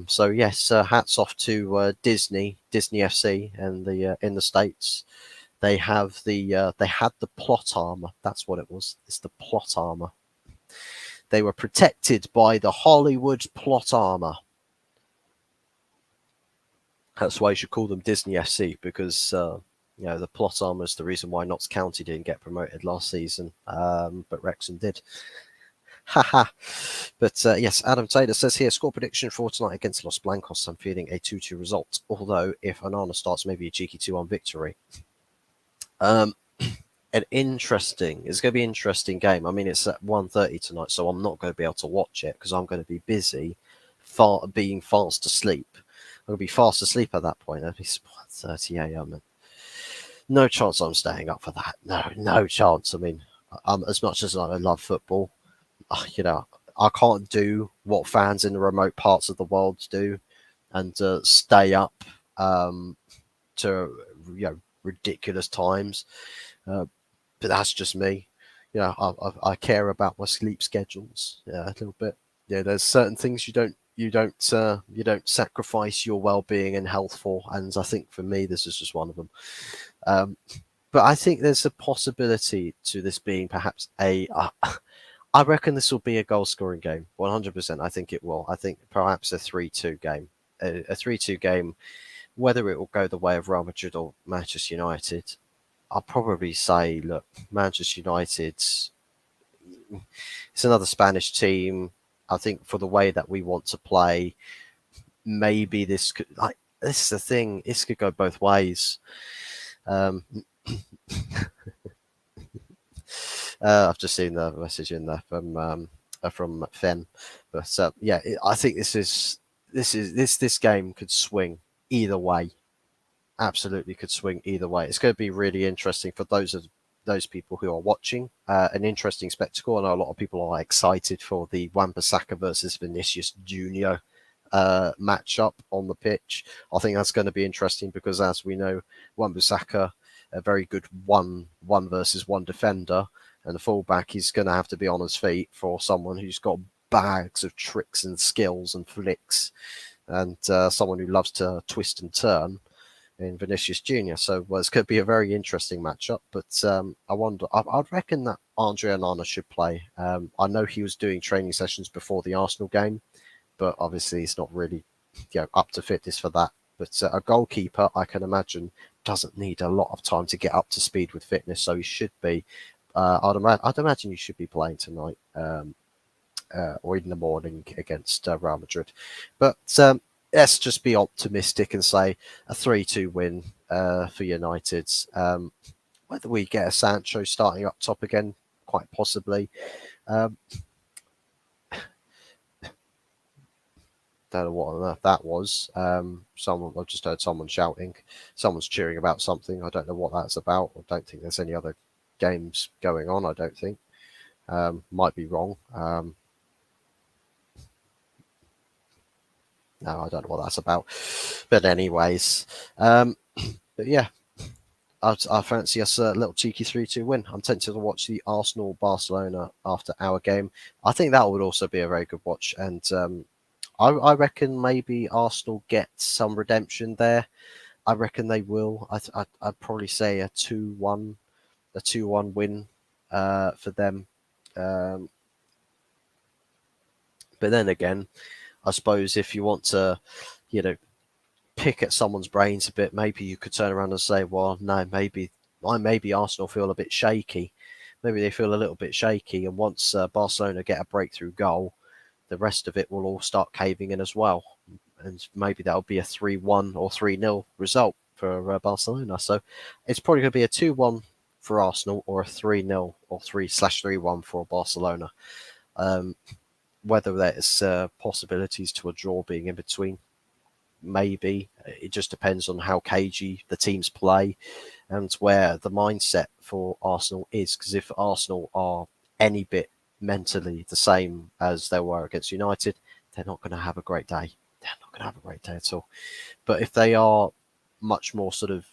So yes, hats off to Disney FC, and in the States. They had the plot armor. That's what it was. It's the plot armor. They were protected by the Hollywood plot armor. That's why you should call them Disney FC, because the plot armor is the reason why Notts County didn't get promoted last season, but Wrexham did. Haha. But yes, Adam Taylor says here, score prediction for tonight against Los Blancos. I'm feeling a 2-2 result, although if Onana starts, maybe a cheeky 2-1 victory. It's going to be an interesting game. I mean, it's at 1:30 tonight, so I'm not going to be able to watch it because I'm going to be busy being fast asleep. I'm going to be fast asleep at that point. It's 1:30 a.m. No chance I'm staying up for that. No chance. I mean, as much as I love football, I can't do what fans in the remote parts of the world do, and stay up to ridiculous times. But that's just me. I care about my sleep schedules a little bit. There's certain things you don't sacrifice your well-being and health for, and I think for me this is just one of them. but I think there's a possibility to this being perhaps I reckon this will be a goal scoring game. 100%. I think it will. I think perhaps a 3-2 game. A 3-2 game, whether it will go the way of Real Madrid or Manchester United, I'll probably say, look, Manchester United, it's another Spanish team. I think for the way that we want to play, maybe this could, like, this is the thing, this could go both ways. I've just seen the message in there from Fenn, but yeah, I think this game could swing either way. Absolutely could swing either way. It's going to be really interesting for those people who are watching. An interesting spectacle. I know a lot of people are excited for the Wan-Bissaka versus Vinicius Junior matchup on the pitch. I think that's going to be interesting because, as we know, Wan-Bissaka, a very good one versus one defender, and the fullback is going to have to be on his feet for someone who's got bags of tricks and skills and flicks, and someone who loves to twist and turn in Vinicius Junior. So it's going to be a very interesting matchup. But I wonder, I'd reckon that Andre Onana should play. I know he was doing training sessions before the Arsenal game, but obviously he's not really up to fitness for that. But a goalkeeper, I can imagine, doesn't need a lot of time to get up to speed with fitness, so he should be. I'd imagine he should be playing tonight or in the morning against Real Madrid. But let's just be optimistic and say a 3-2 win for United. Whether we get a Sancho starting up top again, quite possibly. Don't know what on earth that was. I've just heard someone shouting. Someone's cheering about something. I don't know what that's about. I don't think there's any other games going on. I don't think. Might be wrong. No, I don't know what that's about. But anyways, but yeah, I fancy us a little cheeky 3-2 win. I'm tempted to watch the Arsenal-Barcelona after our game. I think that would also be a very good watch. And I reckon maybe Arsenal get some redemption there. I reckon they will. I'd probably say a 2-1 win for them. But then again, I suppose if you want to, pick at someone's brains a bit, maybe you could turn around and say, well, no, maybe Arsenal feel a bit shaky. Maybe they feel a little bit shaky, and once Barcelona get a breakthrough goal, the rest of it will all start caving in as well. And maybe that'll be a 3-1 or 3-0 result for Barcelona. So it's probably going to be a 2-1 for Arsenal or a 3-0 or 3/3-1 for Barcelona. Whether there's possibilities to a draw being in between, maybe. It just depends on how cagey the teams play and where the mindset for Arsenal is. Because if Arsenal are any bit mentally the same as they were against United, they're not going to have a great day. They're not going to have a great day at all. But if they are much more sort of,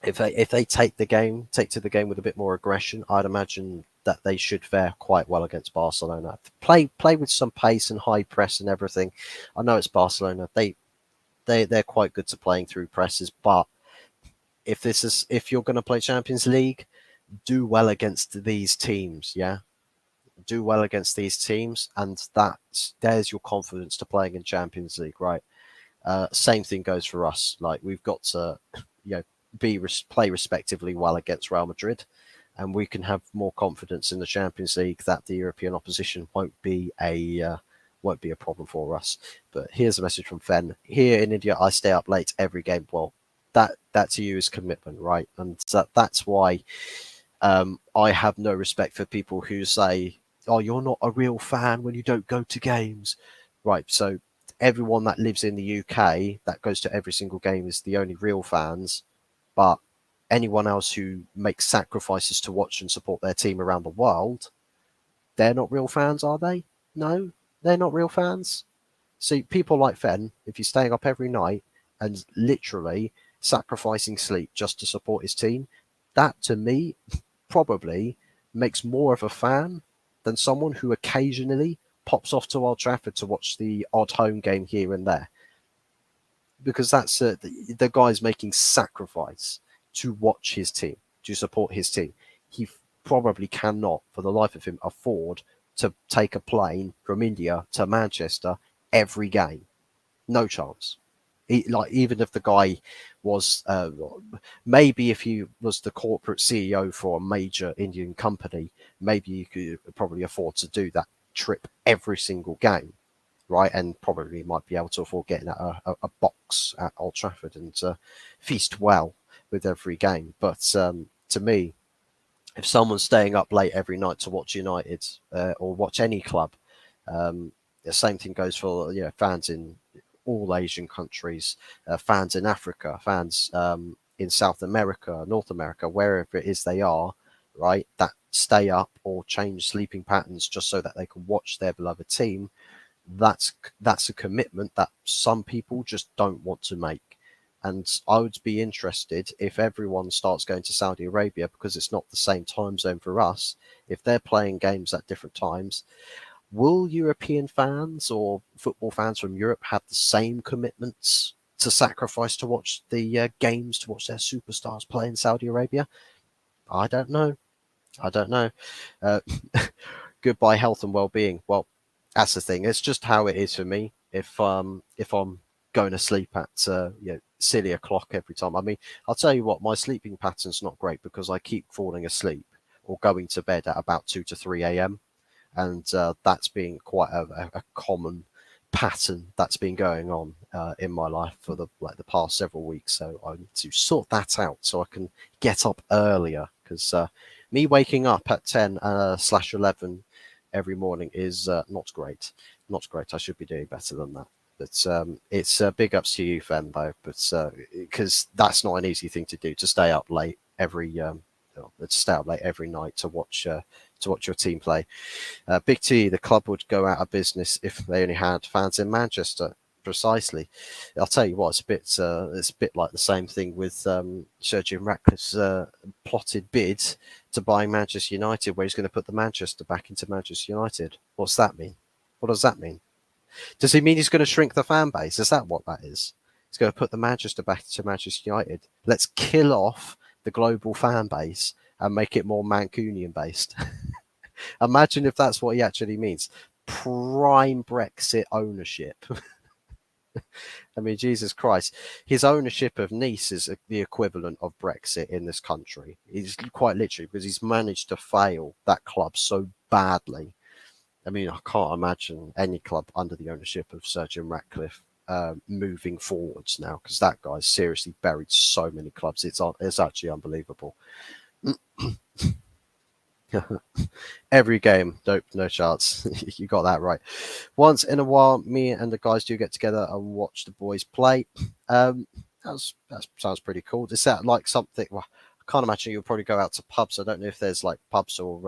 if they take to the game with a bit more aggression, I'd imagine that they should fare quite well against Barcelona. Play with some pace and high press and everything. I know it's Barcelona. They're quite good to playing through presses, but if you're going to play Champions League, do well against these teams, yeah. Do well against these teams, and there's your confidence to playing in Champions League, right? Same thing goes for us. Like, we've got to, play respectively well against Real Madrid, and we can have more confidence in the Champions League that the European opposition won't be a problem for us. But here's a message from Fen. Here in India, I stay up late every game. Well, that to you is commitment, right? And that's why I have no respect for people who say, oh, you're not a real fan when you don't go to games. Right, so everyone that lives in the UK that goes to every single game is the only real fans, but anyone else who makes sacrifices to watch and support their team around the world, they're not real fans, are they? No, they're not real fans. See, people like Fen, if he's staying up every night and literally sacrificing sleep just to support his team, that to me probably makes more of a fan than someone who occasionally pops off to Old Trafford to watch the odd home game here and there. Because that's the guy's making sacrifice to watch his team, to support his team. He probably cannot, for the life of him, afford to take a plane from India to Manchester every game. No chance. Like, even if the guy was maybe if he was the corporate CEO for a major Indian company, maybe you could probably afford to do that trip every single game, right? And probably might be able to afford getting a box at Old Trafford and feast well with every game. But to me, if someone's staying up late every night to watch United or watch any club, the same thing goes for fans in all Asian countries, fans in Africa, fans in South America, North America, wherever it is they are, right? That stay up or change sleeping patterns just so that they can watch their beloved team. That's a commitment that some people just don't want to make. And I would be interested if everyone starts going to Saudi Arabia, because it's not the same time zone for us. If they're playing games at different times, will European fans or football fans from Europe have the same commitments to sacrifice to watch the games, to watch their superstars play in Saudi Arabia? I don't know. I don't know. Uh, Goodbye health and well-being. Well, that's the thing. It's just how it is for me. If I'm going to sleep at silly o'clock every time. I mean, I'll tell you what, my sleeping pattern's not great because I keep falling asleep or going to bed at about 2 to 3 a.m. And that's been quite a common pattern that's been going on in my life for the past several weeks. So I need to sort that out so I can get up earlier, because me waking up at 10/11 every morning is not great. Not great. I should be doing better than that. But it's big ups to you, Fen, though. But because that's not an easy thing to do, to stay up late every night to watch your team play. Big T, the club would go out of business if they only had fans in Manchester. Precisely. I'll tell you what, it's a bit like the same thing with Sir Jim Ratcliffe's plotted bid to buy Manchester United, where he's going to put the Manchester back into Manchester United. What's that mean? What does that mean? Does he mean he's going to shrink the fan base? Is that what that is? He's going to put the Manchester back to Manchester United. Let's kill off the global fan base and make it more Mancunian based. Imagine if that's what he actually means. Prime Brexit ownership. I mean, Jesus Christ. His ownership of Nice is the equivalent of Brexit in this country. He's quite literally, because he's managed to fail that club so badly. I mean, I can't imagine any club under the ownership of Sir Jim Ratcliffe moving forwards now, because that guy's seriously buried so many clubs. It's actually unbelievable. Every game, nope, no chance. You got that right. Once in a while, me and the guys do get together and watch the boys play. That sounds pretty cool. Is that like something? Well, I can't imagine you'll probably go out to pubs. I don't know if there's like pubs or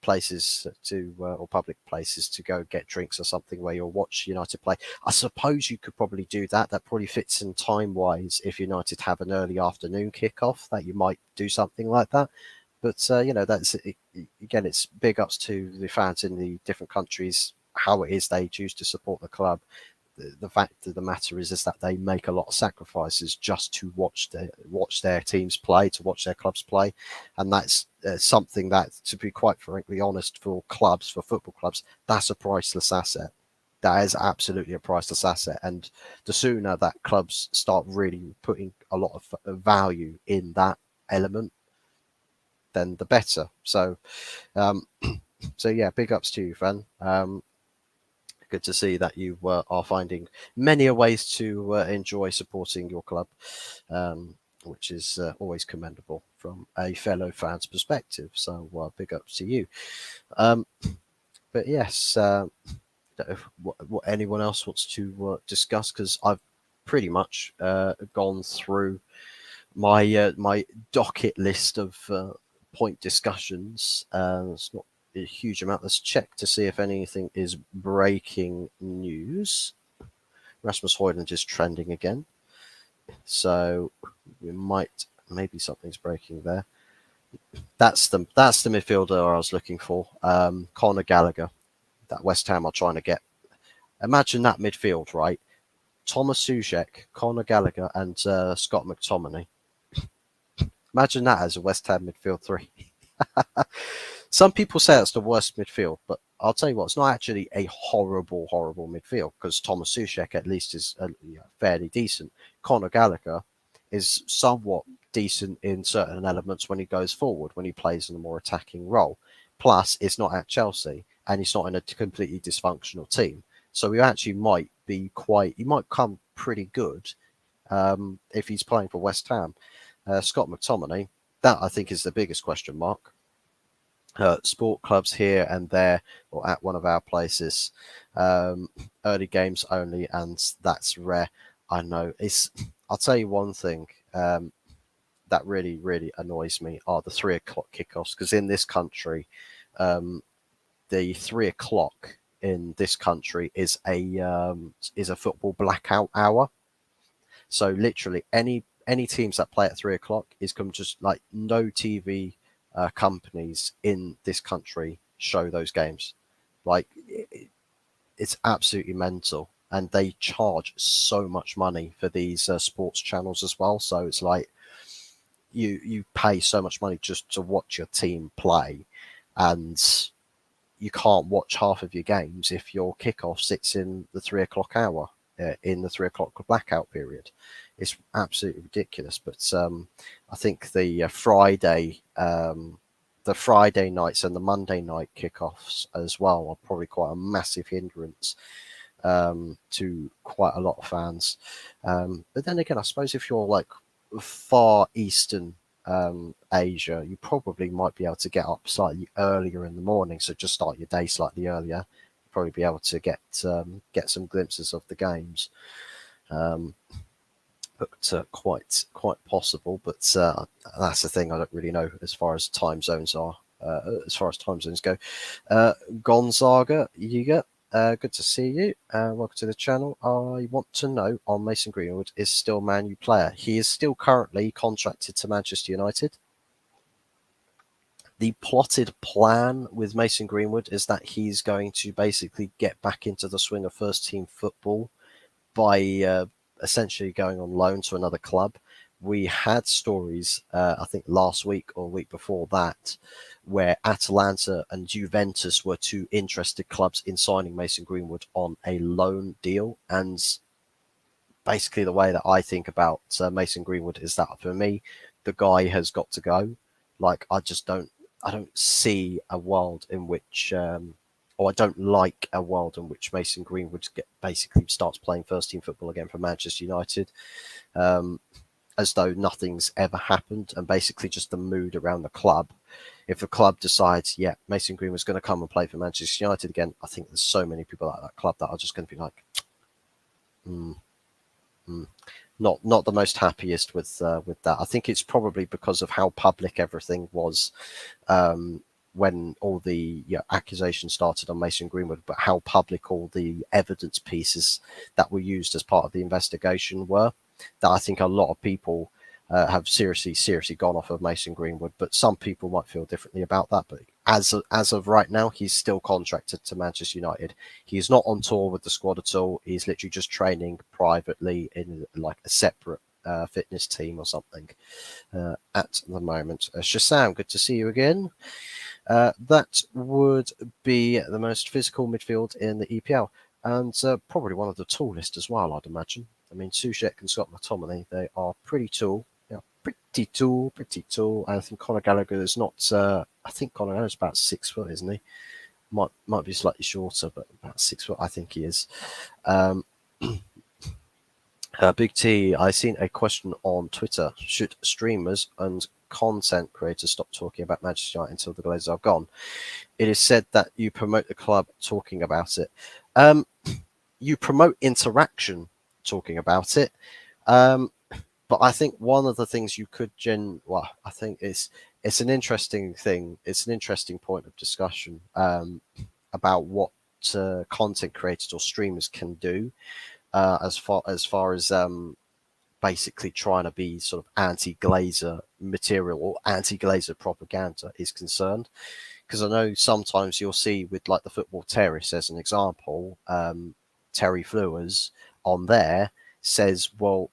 places to or public places to go get drinks or something where you'll watch United play. I suppose you could probably do that. That probably fits in time wise. If United have an early afternoon kickoff, that you might do something like that. But that's again, it's big ups to the fans in the different countries, how it is they choose to support the club. The fact of the matter is that they make a lot of sacrifices just to watch their teams play, to watch their clubs play, and that's something that, to be quite frankly honest, for football clubs, that's a priceless asset. That is absolutely a priceless asset, and the sooner that clubs start really putting a lot of value in that element, then the better. So, yeah, big ups to you, Fran. Good to see that you are finding many ways to enjoy supporting your club, which is always commendable from a fellow fan's perspective. So big ups to you. But yes, what anyone else wants to discuss, because I've pretty much gone through my docket list of point discussions. It's not a huge amount. Let's check to see if anything is breaking news. Rasmus Højlund is trending again, so maybe something's breaking there. That's the midfielder I was looking for. Conor Gallagher, that West Ham are trying to get. Imagine that midfield, right? Thomas Soucek, Conor Gallagher, and Scott McTominay. Imagine that as a West Ham midfield three. Some people say it's the worst midfield, but I'll tell you what, it's not actually a horrible, horrible midfield because Thomas Soucek at least is fairly decent. Conor Gallagher is somewhat decent in certain elements when he goes forward, when he plays in a more attacking role. Plus, it's not at Chelsea and he's not in a completely dysfunctional team. So he might come pretty good if he's playing for West Ham. Scott McTominay, that I think is the biggest question mark. Sport clubs here and there or at one of our places. Early games only, and that's rare. I know. I'll tell you one thing that really, really annoys me are the 3 o'clock kickoffs because in this country, the 3 o'clock in this country is a football blackout hour. So literally any teams that play at 3 o'clock is just like no TV companies in this country show those games. Like it's absolutely mental, and they charge so much money for these sports channels as well. So it's like you pay so much money just to watch your team play, and you can't watch half of your games if your kickoff sits in the 3 o'clock hour, in the 3 o'clock blackout period. It's absolutely ridiculous. But I think the Friday nights and the Monday night kickoffs as well are probably quite a massive hindrance to quite a lot of fans. But then again, I suppose if you're like far eastern Asia, you probably might be able to get up slightly earlier in the morning. So just start your day slightly earlier. You'll probably be able to get some glimpses of the games. But quite possible. But that's the thing. I don't really know as far as time zones are. As far as time zones go, Gonzaga, Yiga, good to see you. Welcome to the channel. I want to know on Mason Greenwood is still Man U player. He is still currently contracted to Manchester United. The plotted plan with Mason Greenwood is that he's going to basically get back into the swing of first team football by essentially going on loan to another club. We had stories, I think last week or week before that, where Atalanta and Juventus were two interested clubs in signing Mason Greenwood on a loan deal. And basically the way that I think about Mason Greenwood is that for me, the guy has got to go. Like I don't see a world in which or I don't like a world in which Mason Greenwood basically starts playing first team football again for Manchester United, as though nothing's ever happened, and basically just the mood around the club. If the club decides, yeah, Mason Greenwood's going to come and play for Manchester United again, I think there's so many people at that club that are just going to be like, not the most happiest with that. I think it's probably because of how public everything was when all the accusations started on Mason Greenwood, but how public all the evidence pieces that were used as part of the investigation were, that I think a lot of people have seriously gone off of Mason Greenwood. But some people might feel differently about that. But as of right now, he's still contracted to Manchester United. He's not on tour with the squad at all. He's literally just training privately in like a separate fitness team or something at the moment. Shazam, good to see you again. That would be the most physical midfield in the EPL, and probably one of the tallest as well, I'd imagine. I mean, Soucek and Scott McTominay, they are pretty tall. They are pretty tall. I think Conor Gallagher is not. I think Conor Gallagher is about 6 foot, isn't he? Might be slightly shorter, but about 6 foot, I think he is. Big T, I seen a question on Twitter. Should streamers and content creators stop talking about Manchester United until the Glazers are gone? It is said that you promote the club talking about it. You promote interaction talking about it. But I think one of the things you could I think it's an interesting thing. It's an interesting point of discussion about what content creators or streamers can do as far as basically trying to be sort of anti-Glazer material or anti-Glazer propaganda is concerned. Because I know sometimes you'll see with like the Football Terrace as an example, Terry Flewers on there says, well,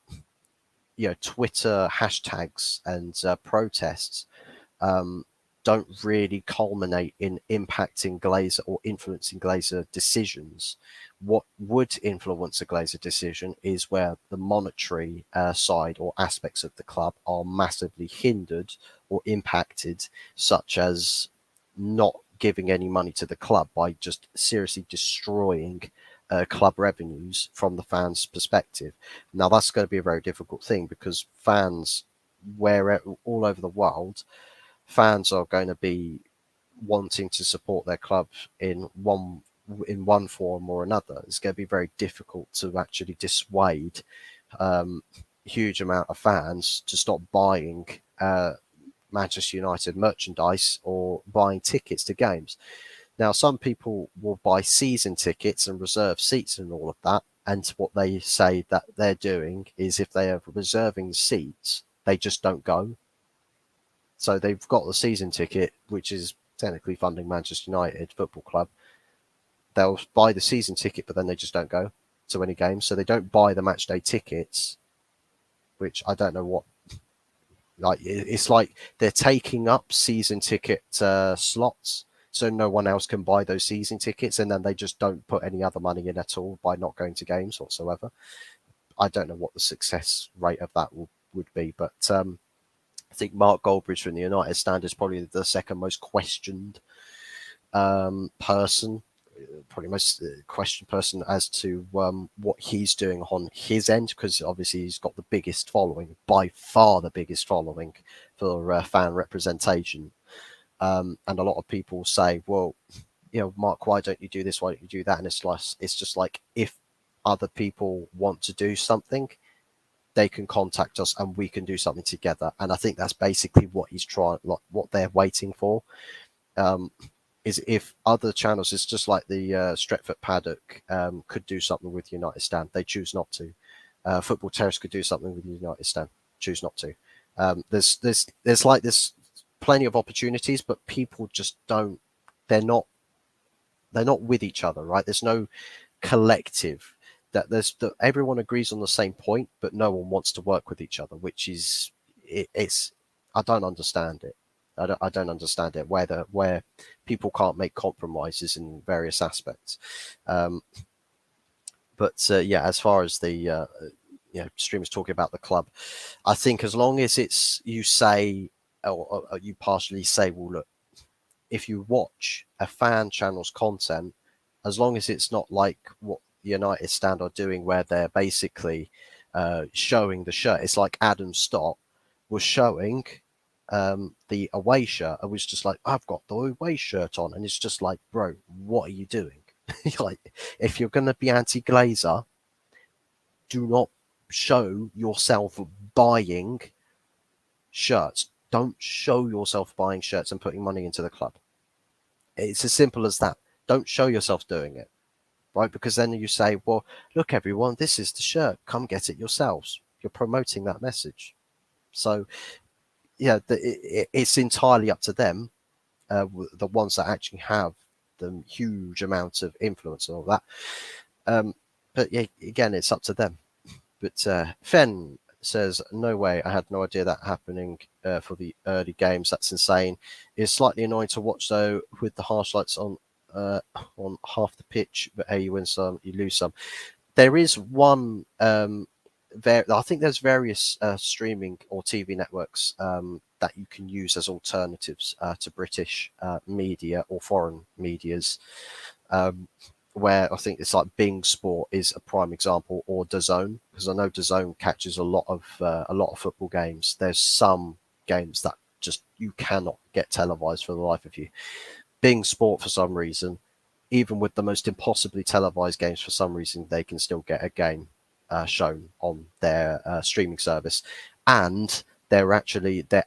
Twitter hashtags and protests don't really culminate in impacting Glazer or influencing Glazer decisions. What would influence a Glazer decision is where the monetary side or aspects of the club are massively hindered or impacted, such as not giving any money to the club by just seriously destroying club revenues from the fans' perspective. Now, that's going to be a very difficult thing because fans, all over the world, fans are going to be wanting to support their club in one form or another. It's going to be very difficult to actually dissuade huge amount of fans to stop buying Manchester United merchandise or buying tickets to games. Now, some people will buy season tickets and reserve seats and all of that. And what they say that they're doing is if they are reserving seats, they just don't go. So they've got the season ticket, which is technically funding Manchester United Football Club. They'll buy the season ticket, but then they just don't go to any games. So they don't buy the match day tickets, which I don't know what. Like, it's like they're taking up season ticket slots, so no one else can buy those season tickets, and then they just don't put any other money in at all by not going to games whatsoever. I don't know what the success rate of that would be, but I think Mark Goldbridge from the United Stand is probably the second most questioned person, probably most questioned person as to what he's doing on his end, because obviously he's got the biggest following, by far the biggest following for fan representation. And a lot of people say, well, Mark, why don't you do this? Why don't you do that? And it's just like, if other people want to do something, they can contact us and we can do something together. And I think that's basically what he's trying, like what they're waiting for. Is if other channels, it's just like the Stretford Paddock could do something with United Stand, they choose not to. Football Terrace could do something with United Stand, choose not to. There's like this plenty of opportunities, but people just don't. They're not with each other, right? There's no collective. That everyone agrees on the same point, but no one wants to work with each other, which is it's I don't understand it. I don't understand it where people can't make compromises in various aspects. But yeah, as far as the streamers talking about the club, I think as long as it's you say or you partially say, well, look, if you watch a fan channel's content, as long as it's not like what United Stand are doing, where they're basically showing the shirt. It's like Adam Stott was showing the away shirt. I was just like, I've got the away shirt on, and it's just like, bro, what are you doing? Like, if you're going to be anti-Glazer, do not show yourself buying shirts. Don't show yourself buying shirts and putting money into the club. It's as simple as that. Don't show yourself doing it. Right? Because then you say, well, look, everyone, this is the shirt. Come get it yourselves. You're promoting that message. So, yeah, it's entirely up to them, the ones that actually have the huge amounts of influence and all that. But yeah, again, it's up to them. But Fen says, no way, I had no idea that happening for the early games. That's insane. It's slightly annoying to watch, though, with the harsh lights on half the pitch, but you win some, you lose some. There is one. I think there's various streaming or TV networks that you can use as alternatives to British media or foreign medias. Where I think it's like Bing Sport is a prime example, or DAZN, because I know DAZN catches a lot of football games. There's some games that just you cannot get televised for the life of you. Bing Sport, for some reason, even with the most impossibly televised games, for some reason they can still get a game shown on their streaming service, and their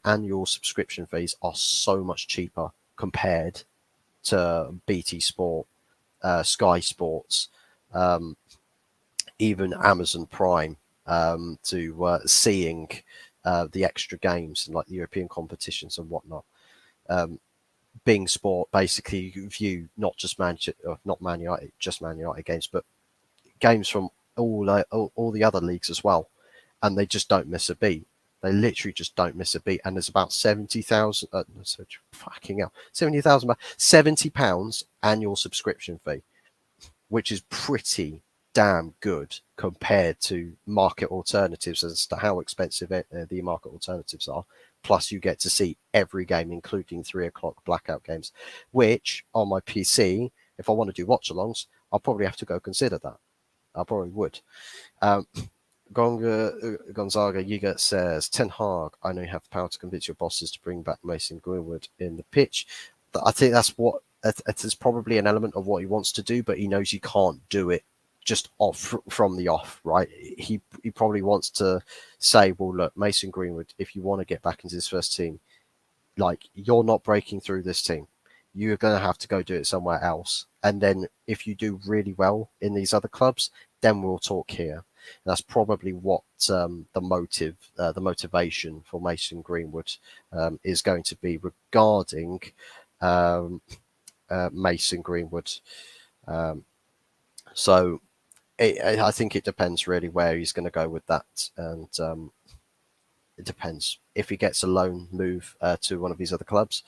annual subscription fees are so much cheaper compared to BT Sport, Sky Sports, even Amazon Prime, to seeing the extra games and like the European competitions and whatnot. Bing Sport basically view not Man United games, but games from all the other leagues as well. and they just don't miss a beat. They literally just don't miss a beat. And there's about 70,000, fucking hell, 70,000, £70 annual subscription fee, which is pretty damn good compared to market alternatives as to how expensive the market alternatives are. Plus, you get to see every game, including 3 o'clock blackout games, which on my PC, if I want to do watch alongs, I'll probably have to go consider that. I probably would. Gonzaga Yiga says, Ten Hag, I know you have the power to convince your bosses to bring back Mason Greenwood in the pitch. I think that's what it is, probably an element of what he wants to do, but he knows he can't do it just off from the off, right? He probably wants to say, well, look, Mason Greenwood, if you want to get back into this first team, like, you're not breaking through this team. You're going to have to go do it somewhere else. And then if you do really well in these other clubs, then we'll talk here. That's probably what the motivation for Mason Greenwood is going to be regarding Mason Greenwood. So I think it depends really where he's going to go with that. And it depends if he gets a loan move to one of these other clubs.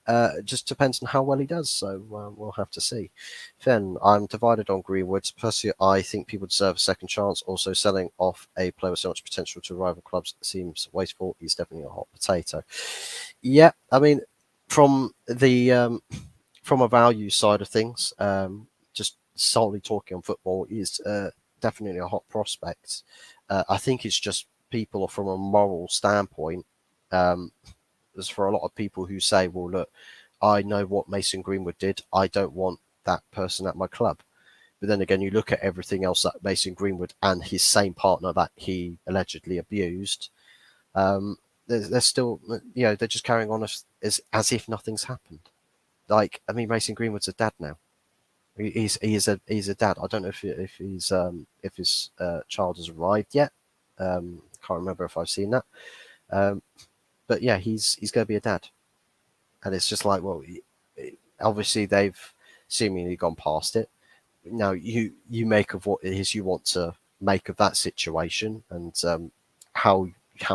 It just depends on how well he does. So we'll have to see. Then I'm divided on Greenwood. Personally, I think people deserve a second chance. Also, selling off a player with so much potential to rival clubs seems wasteful. He's definitely a hot potato. Yeah, I mean, from the from a value side of things, just solely talking on football, is definitely a hot prospect. I think it's just people from a moral standpoint. There's for a lot of people who say, well, look, I know what Mason Greenwood did. I don't want that person at my club. But then again, you look at everything else that Mason Greenwood and his same partner that he allegedly abused. They're still, they're just carrying on as if nothing's happened. Like, I mean, Mason Greenwood's a dad now. He's a dad. I don't know if his child has arrived yet. Can't remember if I've seen that. But yeah, he's going to be a dad, and it's just like, well, obviously they've seemingly gone past it. Now you make of what it is you want to make of that situation, and how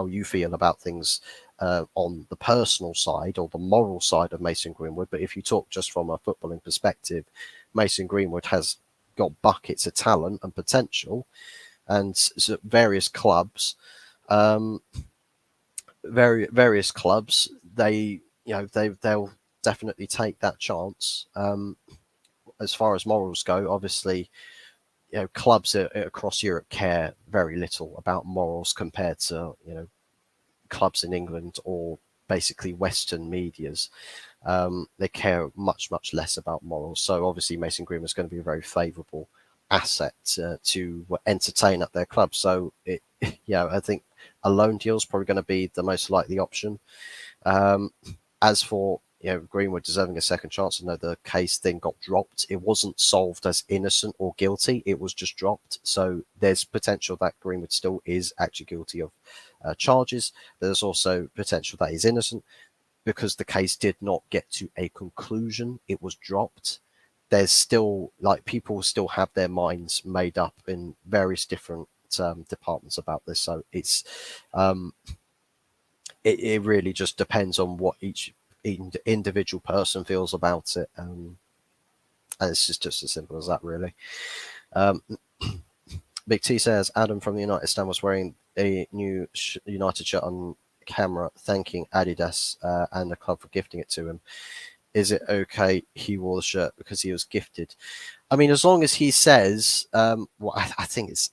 you feel about things on the personal side or the moral side of Mason Greenwood. But if you talk just from a footballing perspective, Mason Greenwood has got buckets of talent and potential, and various clubs. Various clubs, they'll definitely take that chance. As far as morals go, obviously, clubs across Europe care very little about morals compared to clubs in England or basically Western medias. They care much less about morals. So obviously, Mason Greenwood is going to be a very favourable asset to entertain at their club. So I think a loan deal is probably going to be the most likely option. As for Greenwood deserving a second chance, I know the case then got dropped. It wasn't solved as innocent or guilty. It was just dropped. So there's potential that Greenwood still is actually guilty of charges. There's also potential that he's innocent because the case did not get to a conclusion. It was dropped. There's still, people still have their minds made up in various different departments about this. So it's it really just depends on what each individual person feels about it, and it's just as simple as that, really. Big T says Adam from the United stand was wearing a new United shirt on camera, thanking Adidas and the club for gifting it to him. Is it okay he wore the shirt because he was gifted? I mean, as long as he says, I think it's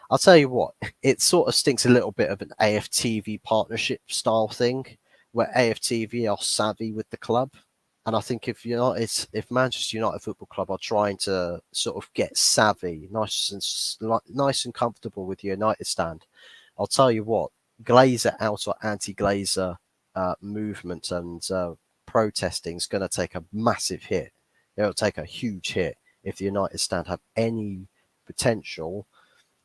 I'll tell you what, it sort of stinks a little bit of an AFTV partnership style thing, where AFTV are savvy with the club. And I think if Manchester United Football Club are trying to sort of get savvy, nice and comfortable with the United stand, I'll tell you what, Glazer out or anti-Glazer movement and protesting is going to take a massive hit. It'll take a huge hit if the United stand have any potential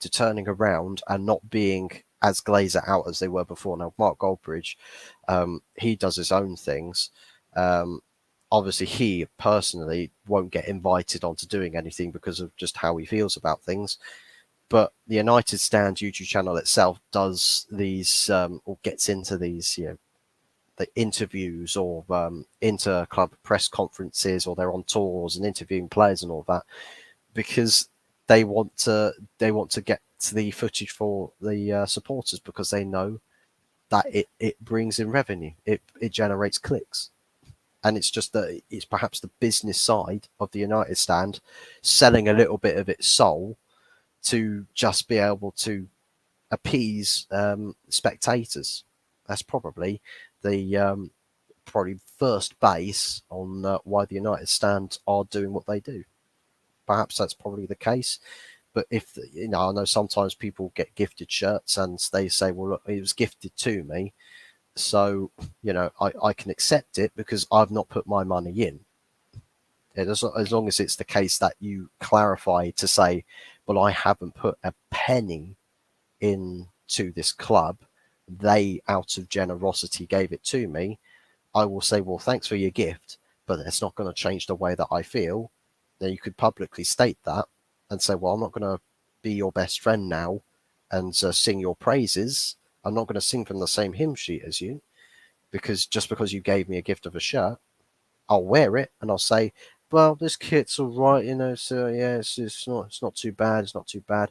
to turning around and not being as Glazer out as they were before. Now, Mark Goldbridge, he does his own things. Obviously, he personally won't get invited onto doing anything because of just how he feels about things. But the United Stand YouTube channel itself does these, or gets into these, the interviews or inter-club press conferences, or they're on tours and interviewing players and all that, because they want to get the footage for the supporters, because they know that it brings in revenue, it generates clicks. And it's just that it's perhaps the business side of the United Stand selling a little bit of its soul to just be able to appease spectators. That's probably the probably first base on why the United Stand are doing what they do. Perhaps that's probably the case. But if, I know sometimes people get gifted shirts and they say, well, look, it was gifted to me, so, I can accept it because I've not put my money in. As long as it's the case that you clarify to say, well, I haven't put a penny into this club, they, out of generosity, gave it to me, I will say, well, thanks for your gift, but it's not going to change the way that I feel. Then you could publicly state that and say, well, I'm not going to be your best friend now and sing your praises. I'm not going to sing from the same hymn sheet as you, because just because you gave me a gift of a shirt, I'll wear it and I'll say, well, this kit's all right, so yeah, it's not too bad. It's not too bad.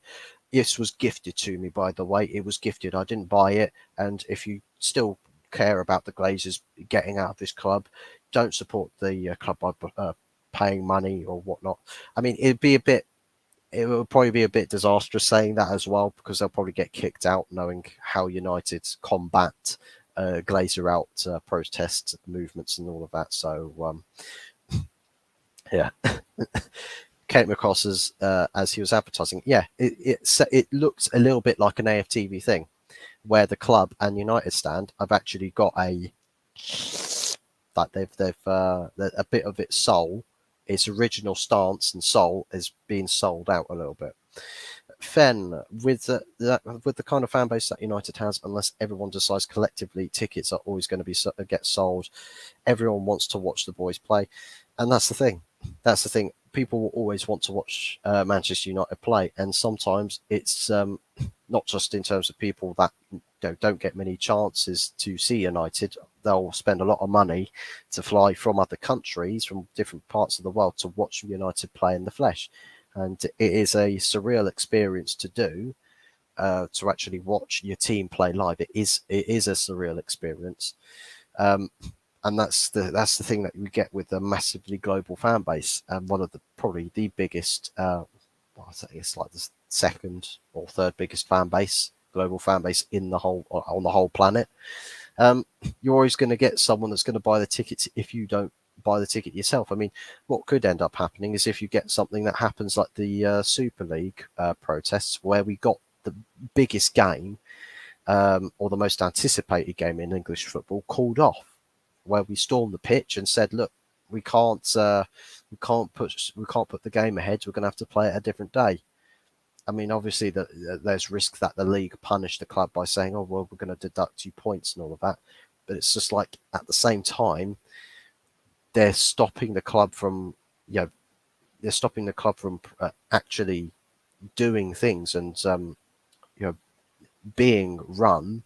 This was gifted to me, by the way. It was gifted. I didn't buy it. And if you still care about the Glazers getting out of this club, don't support the club by paying money or whatnot. I mean, it would probably be a bit disastrous saying that as well, because they'll probably get kicked out, knowing how United combat Glazer out protest movements and all of that. So yeah. Kate McCross, as he was advertising, it looks a little bit like an AFTV thing, where the club and United Stand have actually got a bit of its soul, its original stance and soul is being sold out a little bit. Fen, with the kind of fan base that United has, unless everyone decides collectively, tickets are always going to get sold. Everyone wants to watch the boys play, and that's the thing. People will always want to watch Manchester United play, and sometimes it's not just in terms of people that don't get many chances to see United. They'll spend a lot of money to fly from other countries, from different parts of the world, to watch United play in the flesh. And it is a surreal experience to do, to actually watch your team play live. It is a surreal experience. And that's the thing that you get with a massively global fan base, and one of probably the biggest, I think it's like the second or third biggest global fan base on the whole planet. You're always going to get someone that's going to buy the tickets if you don't buy the ticket yourself. I mean, what could end up happening is if you get something that happens like the Super League protests, where we got the biggest game, or the most anticipated game in English football, called off, where we stormed the pitch and said, look, we can't put the game ahead. We're going to have to play it a different day. I mean, obviously, there's risk that the league punish the club by saying, oh, well, we're going to deduct you points and all of that. But it's just like, at the same time, they're stopping the club from, actually doing things and, being run,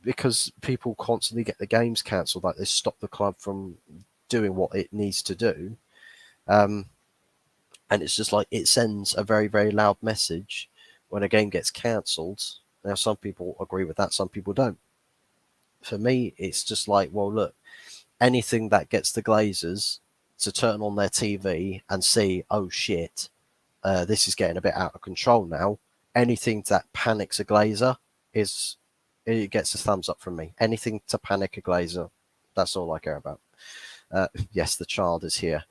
because people constantly get the games cancelled. Like, they stop the club from doing what it needs to do. And it's just like, it sends a very, very loud message when a game gets cancelled. Now, some people agree with that, some people don't. For me, it's just like, well, look, anything that gets the Glazers to turn on their TV and see, oh shit, this is getting a bit out of control now. Anything that panics a Glazer it gets a thumbs up from me. Anything to panic a Glazer, that's all I care about. Yes, the child is here.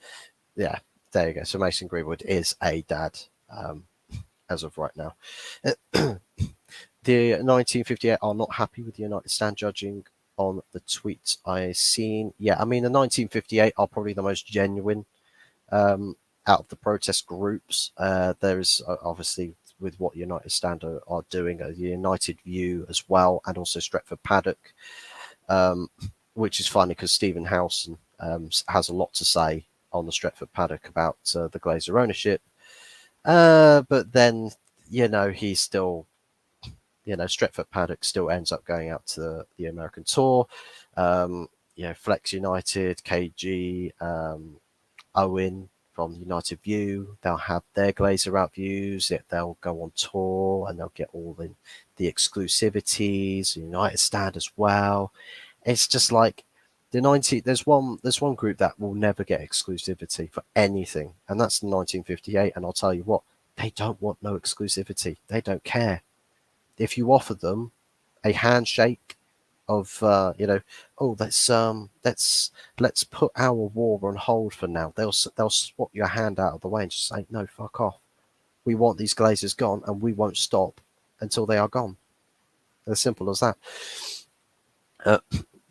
Yeah, there you go. So Mason Greenwood is a dad, as of right now. The 1958 are not happy with the United Stand, judging on the tweets I've seen. Yeah, I mean, the 1958 are probably the most genuine out of the protest groups. There's obviously, with what United Stand are doing, a United View as well, and also Stretford Paddock, which is funny because Stephen Howson has a lot to say on the Stretford Paddock about the Glazer ownership. But then, he's still, Stretford Paddock still ends up going out to the American tour. Flex United, KG, Owen from United View, they'll have their Glazer out views. They'll go on tour and they'll get all the exclusivities. United Stand as well. It's just like the 90. There's one group that will never get exclusivity for anything, and that's the 1958. And I'll tell you what, they don't want no exclusivity. They don't care if you offer them a handshake of oh, let's put our war on hold for now. They'll swap your hand out of the way and just say, no, fuck off. We want these Glazers gone, and we won't stop until they are gone. As simple as that.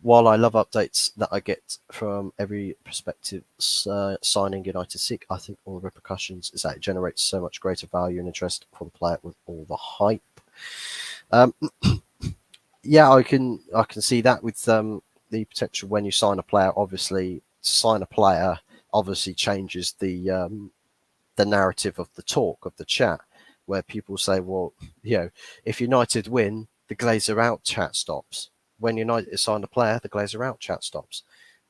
While I love updates that I get from every prospective signing United seek, I think all the repercussions is that it generates so much greater value and interest for the player with all the hype. Yeah, I can see that with the potential when you sign a player. Obviously, sign a player obviously changes the narrative of the talk of the chat, where people say, well, if United win, the Glazer out chat stops. When United sign a player, the Glazer out chat stops,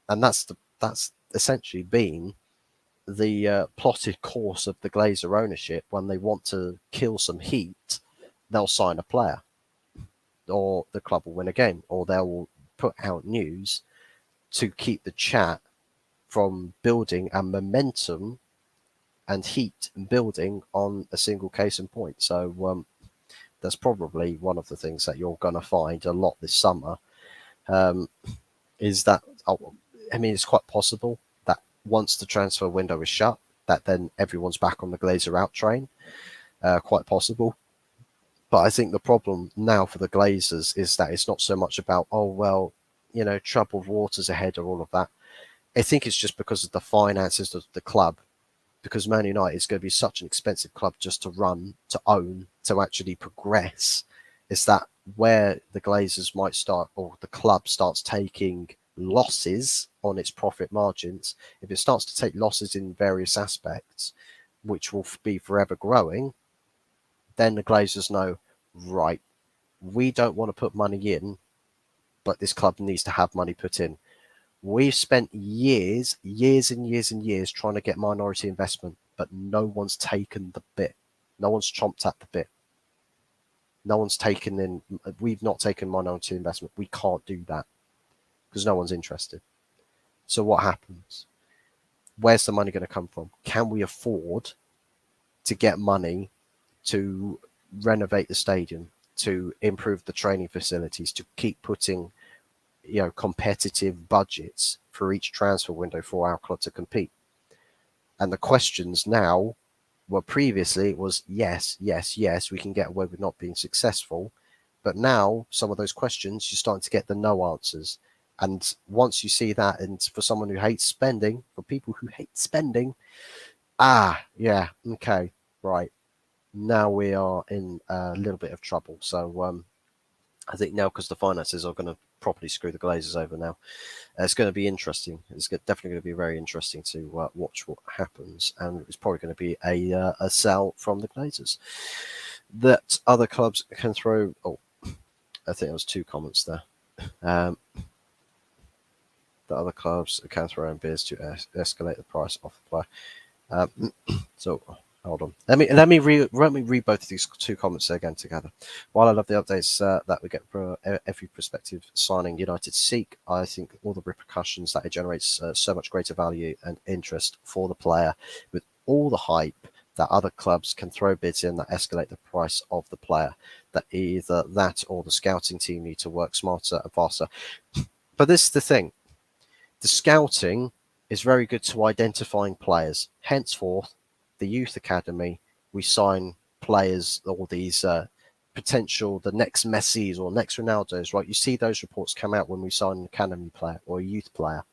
and that's essentially been the plotted course of the Glazer ownership. When they want to kill some heat, they'll sign a player, or the club will win a game, or they'll put out news to keep the chat from building a momentum and heat building on a single case in point. So that's probably one of the things that you're going to find a lot this summer, is that, it's quite possible that once the transfer window is shut, that then everyone's back on the Glazer out train. Quite possible. But I think the problem now for the Glazers is that it's not so much about, troubled waters ahead or all of that. I think it's just because of the finances of the club, because Man United is going to be such an expensive club just to run, to own, to actually progress. Is that where the Glazers might start, or the club starts taking losses on its profit margins? If it starts to take losses in various aspects, which will be forever growing, then the Glazers know, right, we don't want to put money in, but this club needs to have money put in. We've spent years and years and years trying to get minority investment, but no one's taken the bit. No one's chomped at the bit. No one's taken in. We've not taken minority investment. We can't do that because no one's interested. So what happens? Where's the money going to come from? Can we afford to get money to renovate the stadium, to improve the training facilities, to keep putting competitive budgets for each transfer window for our club to compete? And the questions now, well, previously it was yes, we can get away with not being successful. But now some of those questions, you're starting to get the no answers. And once you see that, and for someone who hates spending, for people who hate spending, yeah, okay, right. Now we are in a little bit of trouble. So I think now, because the finances are going to properly screw the Glazers over now, it's going to be interesting. It's definitely going to be very interesting to watch what happens, and it's probably going to be a sell from the Glazers that other clubs can throw. Oh, I think there was 2 comments there. The other clubs can throw in bids to escalate the price of the player. So hold on. Let me read both of these 2 comments again together. While I love the updates that we get for every prospective signing United seek, I think all the repercussions that it generates so much greater value and interest for the player, with all the hype that other clubs can throw bids in that escalate the price of the player. That either that or the scouting team need to work smarter and faster. But this is the thing. The scouting is very good to identifying players. Henceforth, the youth academy, we sign players, or these potential, the next Messis or next Ronaldos, right? You see those reports come out when we sign an academy player or a youth player.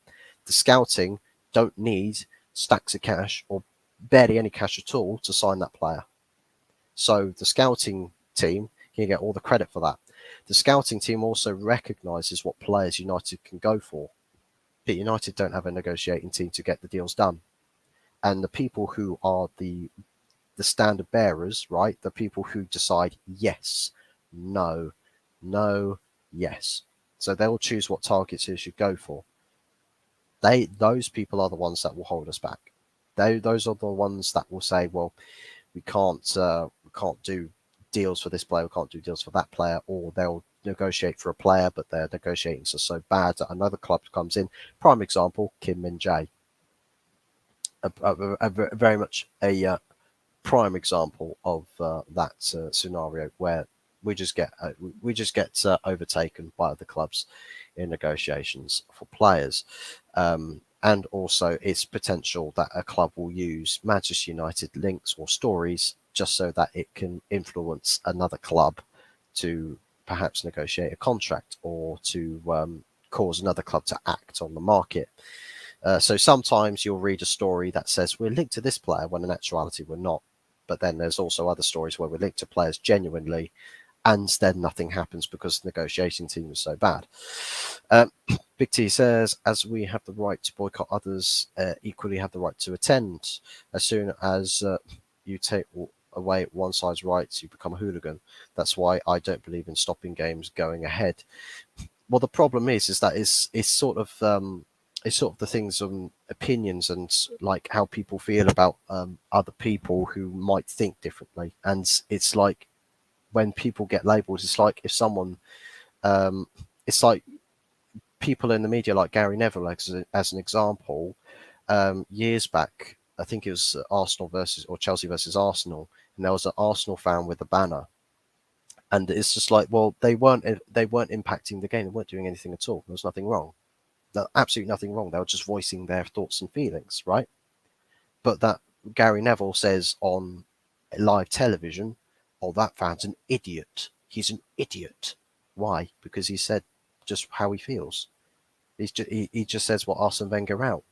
The scouting don't need stacks of cash or barely any cash at all to sign that player. So the scouting team can get all the credit for that. The scouting team also recognises what players United can go for. But United don't have a negotiating team to get the deals done. And the people who are the the standard bearers, right? The people who decide yes, no, no, yes. So they'll choose what targets you should go for. Those people are the ones that will hold us back. Those are the ones that will say, well, we can't do deals for this player, we can't do deals for that player, or they'll negotiate for a player, but their negotiations are so bad that another club comes in. Prime example, Kim Min Jae, very much a prime example of that scenario where we just get overtaken by other clubs in negotiations for players, and also it's potential that a club will use Manchester United links or stories just so that it can influence another club to perhaps negotiate a contract or to cause another club to act on the market. So sometimes you'll read a story that says we're linked to this player when in actuality we're not. But then there's also other stories where we're linked to players genuinely, and then nothing happens because the negotiating team is so bad. Big T says, as we have the right to boycott, others equally have the right to attend. As soon as you take away one side's rights, you become a hooligan. That's why I don't believe in stopping games going ahead. Well, the problem is that it's sort of the things on opinions and like how people feel about other people who might think differently. And it's like when people get labelled, it's like if someone, it's like people in the media, like Gary Neville, as an example, years back, I think it was Arsenal versus or Chelsea versus Arsenal, and there was an Arsenal fan with a banner. And it's just like, well, they weren't impacting the game. They weren't doing anything at all. There was nothing wrong. Absolutely nothing wrong. They were just voicing their thoughts and feelings, right? But that Gary Neville says on live television, "Oh, that fan's an idiot. He's an idiot." Why? Because he said just how he feels. He just says, "Well, Arsene Wenger out.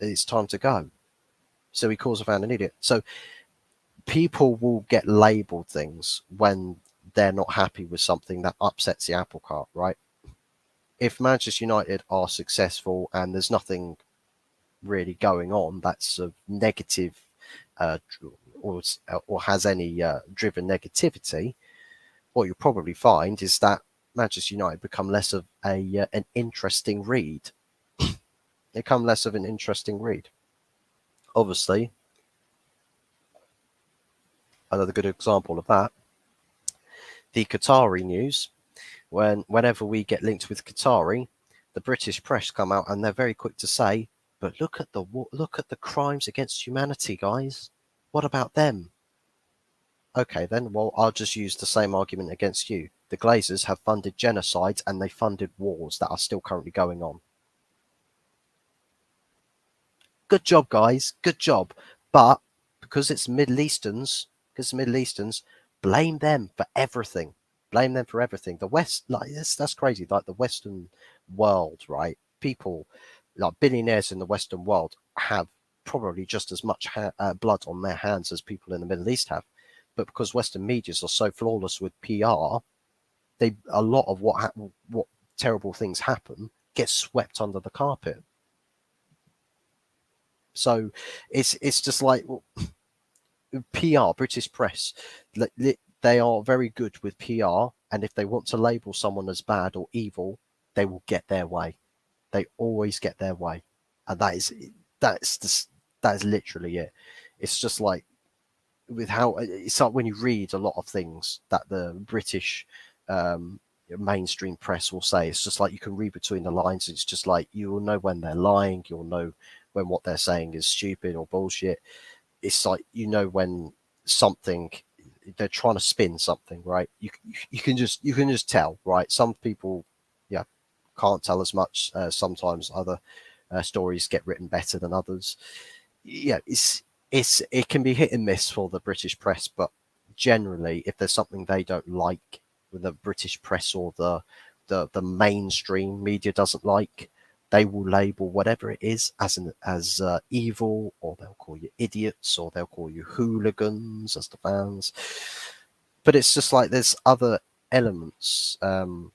It's time to go." So he calls a fan an idiot. So people will get labelled things when they're not happy with something that upsets the apple cart, right? If Manchester United are successful and there's nothing really going on that's a negative uh, or has any driven negativity, what you'll probably find is that Manchester United become less of an interesting read. They become less of an interesting read. Obviously, another good example of that, the Qatari news. Whenever we get linked with Qatari, the British press come out and they're very quick to say, "But look at the crimes against humanity, guys. What about them?" Okay, then, well, I'll just use the same argument against you. The Glazers have funded genocides and they funded wars that are still currently going on. Good job, guys. Good job. But because it's Middle Easterns, blame them for everything. Blame them for everything. The West, like that's crazy. Like the Western world, right? People, like billionaires in the Western world, have probably just as much blood on their hands as people in the Middle East have. But because Western medias are so flawless with PR, a lot of what terrible things happen gets swept under the carpet. So it's just like, well, PR, British press, they are very good with PR, and if they want to label someone as bad or evil, they will get their way. They always get their way, and that's just that is literally it. It's just like with how it's like when you read a lot of things that the British mainstream press will say. It's just like you can read between the lines. It's just like you will know when they're lying. You'll know when what they're saying is stupid or bullshit. It's like when something they're trying to spin something, right? You can just tell, right? Some people, yeah, can't tell as much. Sometimes other stories get written better than others. Yeah, it can be hit and miss for the British press, but generally, if there's something they don't like with the British press or the mainstream media doesn't like, they will label whatever it is as evil, or they'll call you idiots, or they'll call you hooligans as the fans. But it's just like there's other elements. Oh,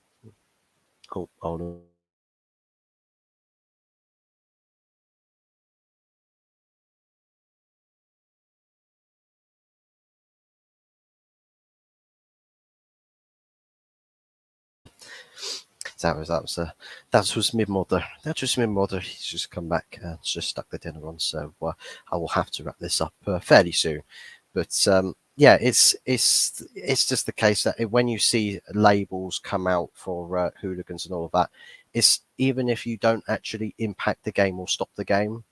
hold on. That was my mother. That was my mother. He's just come back and just stuck the dinner on. So I will have to wrap this up fairly soon. But yeah, it's just the case that when you see labels come out for hooligans and all of that, it's even if you don't actually impact the game or stop the game.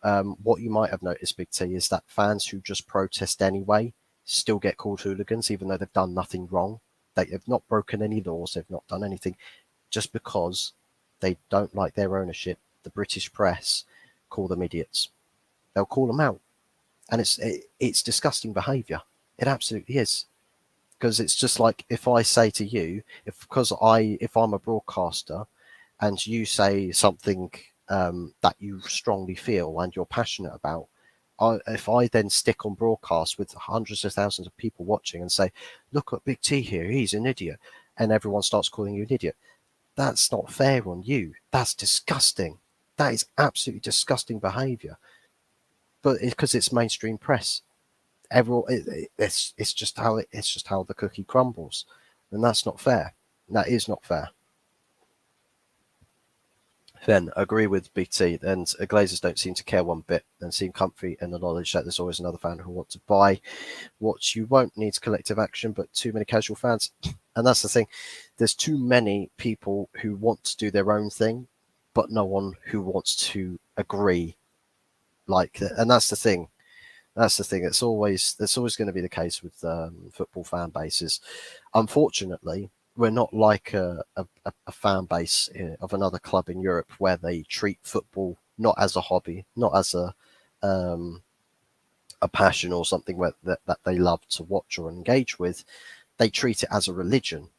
What you might have noticed, Big T, is that fans who just protest anyway still get called hooligans, even though they've done nothing wrong. They have not broken any laws. They've not done anything. Just because they don't like their ownership, the British press call them idiots. They'll call them out, and it's disgusting behaviour. It absolutely is. Because it's just like if I say to you, if I'm a broadcaster, and you say something that you strongly feel and you're passionate about, if I then stick on broadcast with hundreds of thousands of people watching and say, "Look at Big T here, he's an idiot," and everyone starts calling you an idiot, that's not fair on you. That's disgusting. That is absolutely disgusting behaviour. But because it's mainstream press, it's just how the cookie crumbles, and that's not fair. That is not fair. Then agree with BT, and Glazers don't seem to care one bit and seem comfy in the knowledge that there's always another fan who wants to buy what you won't. Needs collective action, but too many casual fans. And that's the thing. There's too many people who want to do their own thing, but no one who wants to agree. And that's the thing. That's the thing. That's always going to be the case with football fan bases. Unfortunately, we're not like a fan base of another club in Europe where they treat football not as a hobby, not as a passion or something that they love to watch or engage with. They treat it as a religion.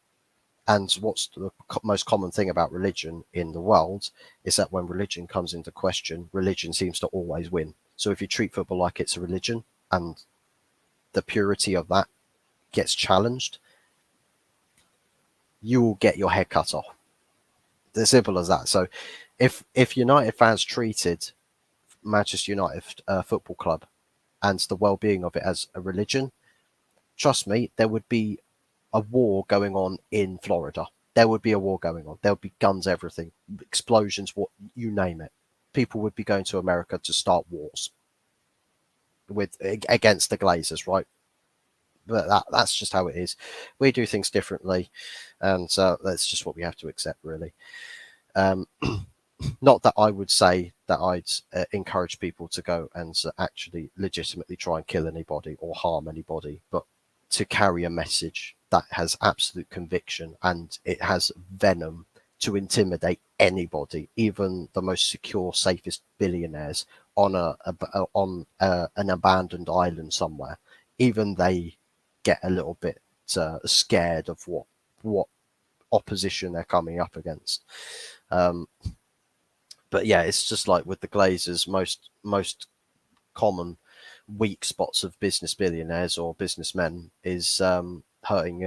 And what's the most common thing about religion in the world is that when religion comes into question, religion seems to always win. So if you treat football like it's a religion and the purity of that gets challenged, you will get your head cut off. As simple as that. So if United fans treated Manchester United Football Club and the well-being of it as a religion, trust me, there would be a war going on in Florida. There would be a war going on. There would be guns, everything, explosions, what you name it. People would be going to America to start wars against the Glazers, right? But that's just how it is. We do things differently, and that's just what we have to accept, really. Not that I would say that I'd encourage people to go and actually legitimately try and kill anybody or harm anybody, but to carry a message that has absolute conviction and it has venom to intimidate anybody, even the most secure, safest billionaires on an abandoned island somewhere. Even they get a little bit scared of what opposition they're coming up against. But yeah, it's just like with the Glazers, most common weak spots of business billionaires or businessmen is hurting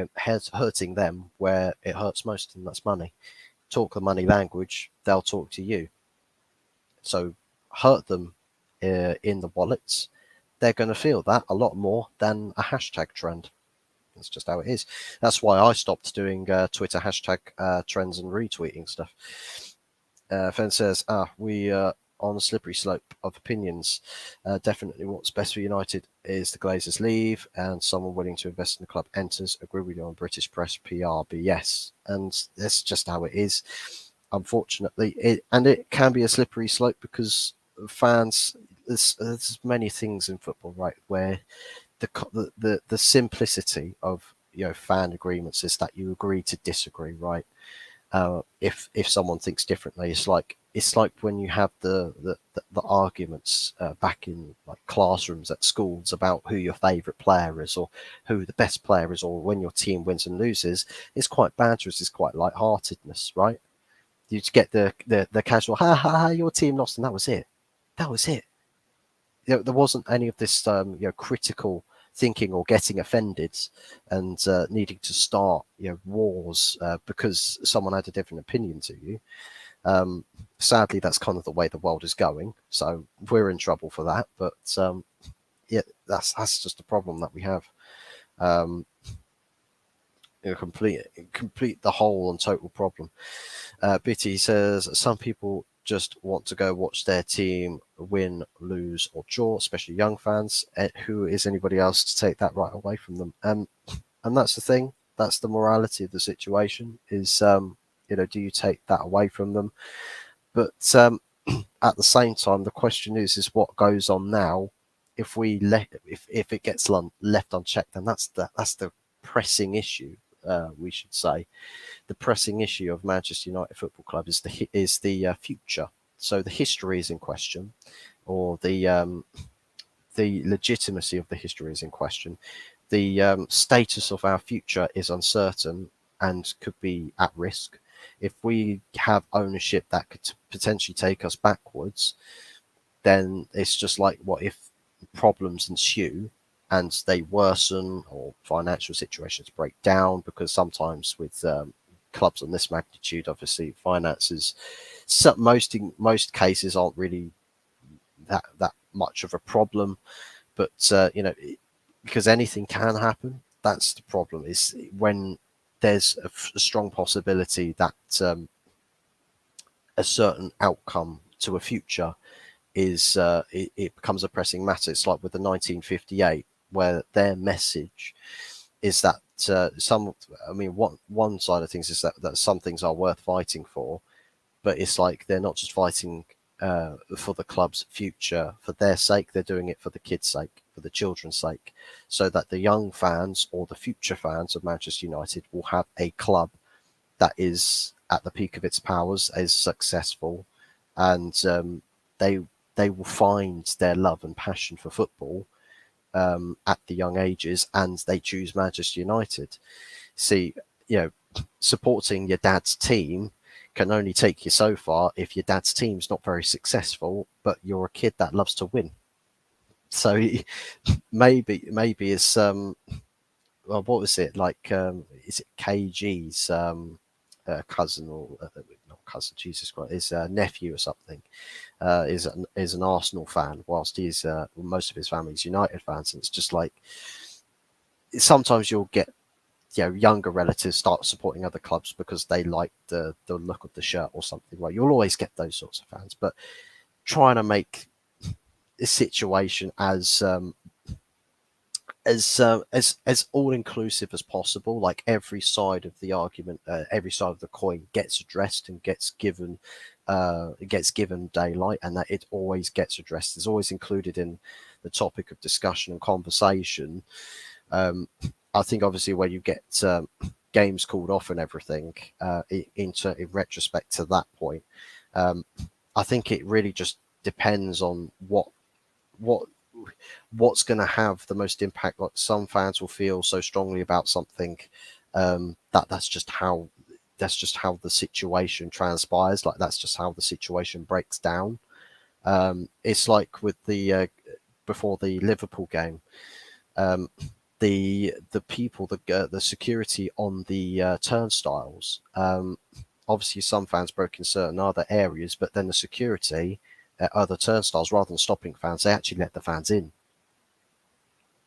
them where it hurts most, and that's money. Talk the money language, they'll talk to you. So hurt them in the wallets, they're going to feel that a lot more than a hashtag trend. That's just how it is. That's why I stopped doing Twitter hashtag trends and retweeting stuff. Fen says, we on the slippery slope of opinions. Definitely what's best for United is the Glazers leave and someone willing to invest in the club enters. Agree with you on British press, PR, BS. And that's just how it is, unfortunately. It can be a slippery slope because fans, there's many things in football, right, where the simplicity of fan agreements is that you agree to disagree, right? If someone thinks differently, it's like when you have the arguments back in like classrooms at schools about who your favourite player is or who the best player is, or when your team wins and loses. It's quite banterous, it's quite light-heartedness, right? You just get the casual ha ha ha, your team lost, and that was it. There wasn't any of this critical thinking or getting offended and needing to start wars because someone had a different opinion to you. Sadly, that's kind of the way the world is going, so we're in trouble for that. But yeah, that's just a problem that we have. complete the whole and total problem. Bitty says some people just want to go watch their team win, lose, or draw, especially young fans. Who is anybody else to take that right away from them? And that's the thing. That's the morality of the situation. Is do you take that away from them? But at the same time, the question is what goes on now. If if it gets left unchecked, then that's the pressing issue. We should say the pressing issue of Manchester United Football Club is the future. So the history is in question, or the legitimacy of the history is in question. The status of our future is uncertain and could be at risk. If we have ownership that could potentially take us backwards, then it's just like, what if problems ensue and they worsen, or financial situations break down? Because sometimes with clubs on this magnitude, obviously finances, most cases aren't really that much of a problem. But because anything can happen, that's the problem. Is when there's a strong possibility that a certain outcome to a future it becomes a pressing matter. It's like with the 1958, where their message is that one side of things is that some things are worth fighting for, but it's like they're not just fighting for the club's future for their sake. They're doing it for the kids' sake, for the children's sake, so that the young fans or the future fans of Manchester United will have a club that is at the peak of its powers, is successful, and they they will find their love and passion for football at the young ages, and they choose Manchester United. See, supporting your dad's team can only take you so far if your dad's team's not very successful, but you're a kid that loves to win. So maybe it's well, what was it like? Is it KG's cousin, or not cousin? Jesus Christ, his nephew or something? Is an Arsenal fan, whilst he's most of his family's United fans, and it's just like sometimes you'll get younger relatives start supporting other clubs because they like the look of the shirt or something. Right, you'll always get those sorts of fans, but trying to make a situation as all inclusive as possible, like every side of the argument, every side of the coin gets addressed and gets given daylight, and that it always gets addressed. It's always included in the topic of discussion and conversation. I think obviously where you get games called off and everything, in retrospect to that point, I think it really just depends on what's going to have the most impact. Like some fans will feel so strongly about something that's just how the situation transpires. Like that's just how the situation breaks down. It's like with the before the Liverpool game, the people, the security on the turnstiles. Obviously, some fans broke in certain other areas, but then the security at other turnstiles, rather than stopping fans, they actually let the fans in.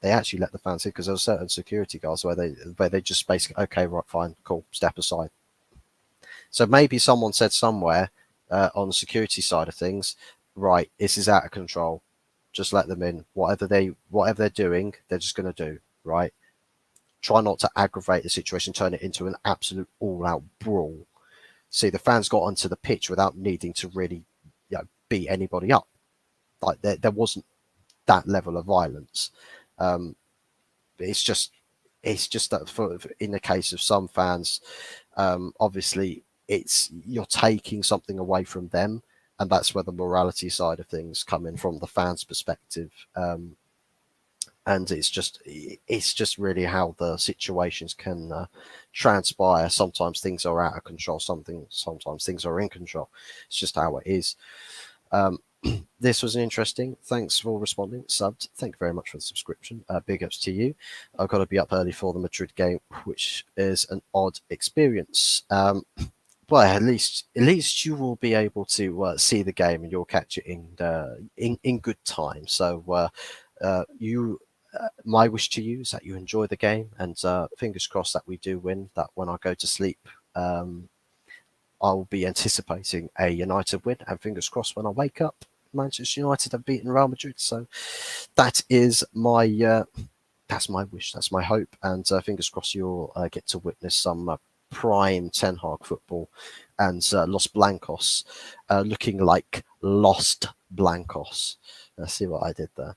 They actually let the fans in because there were certain security guards where they just basically, okay, right, fine, cool, step aside. So maybe someone said somewhere on the security side of things, right, this is out of control. Just let them in. Whatever they're doing, they're just going to do, right? Try not to aggravate the situation, turn it into an absolute all-out brawl. See, the fans got onto the pitch without needing to really, beat anybody up. Like there wasn't that level of violence. It's just that in the case of some fans, obviously you're taking something away from them, and that's where the morality side of things come in from the fans' perspective. And it's just really how the situations can transpire. Sometimes things are out of control. Sometimes things are in control. It's just how it is. This was interesting. Thanks for responding. Subbed. Thank you very much for the subscription. Big ups to you. I've got to be up early for the Madrid game, which is an odd experience. Well, at least you will be able to see the game, and you'll catch it in good time. So you my wish to you is that you enjoy the game, and fingers crossed that we do win. That when I go to sleep, I'll be anticipating a United win, and fingers crossed when I wake up, Manchester United have beaten Real Madrid. So that is my that's my wish, that's my hope, and fingers crossed you'll get to witness some prime Ten Hag football, and Los Blancos looking like Lost Blancos. See what I did there.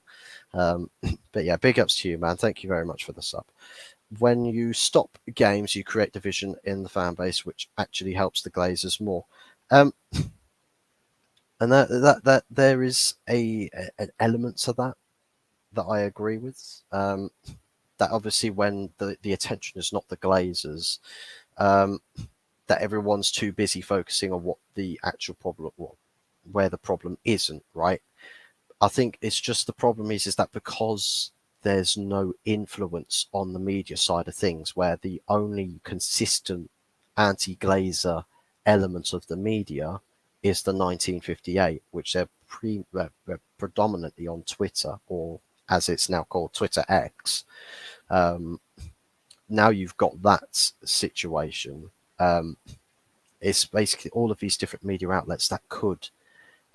But yeah, big ups to you, man. Thank you very much for the sub. When you stop games, you create division in the fan base, which actually helps the Glazers more. Um, and that there is an element to that I agree with. That obviously when the attention is not the Glazers, that everyone's too busy focusing on what the actual problem, where the problem isn't, right? I think it's just the problem is that because there's no influence on the media side of things, where the only consistent anti-Glazer element of the media is the 1958, which they're predominantly on Twitter, or as it's now called, Twitter X. Now you've got that situation. It's basically all of these different media outlets that could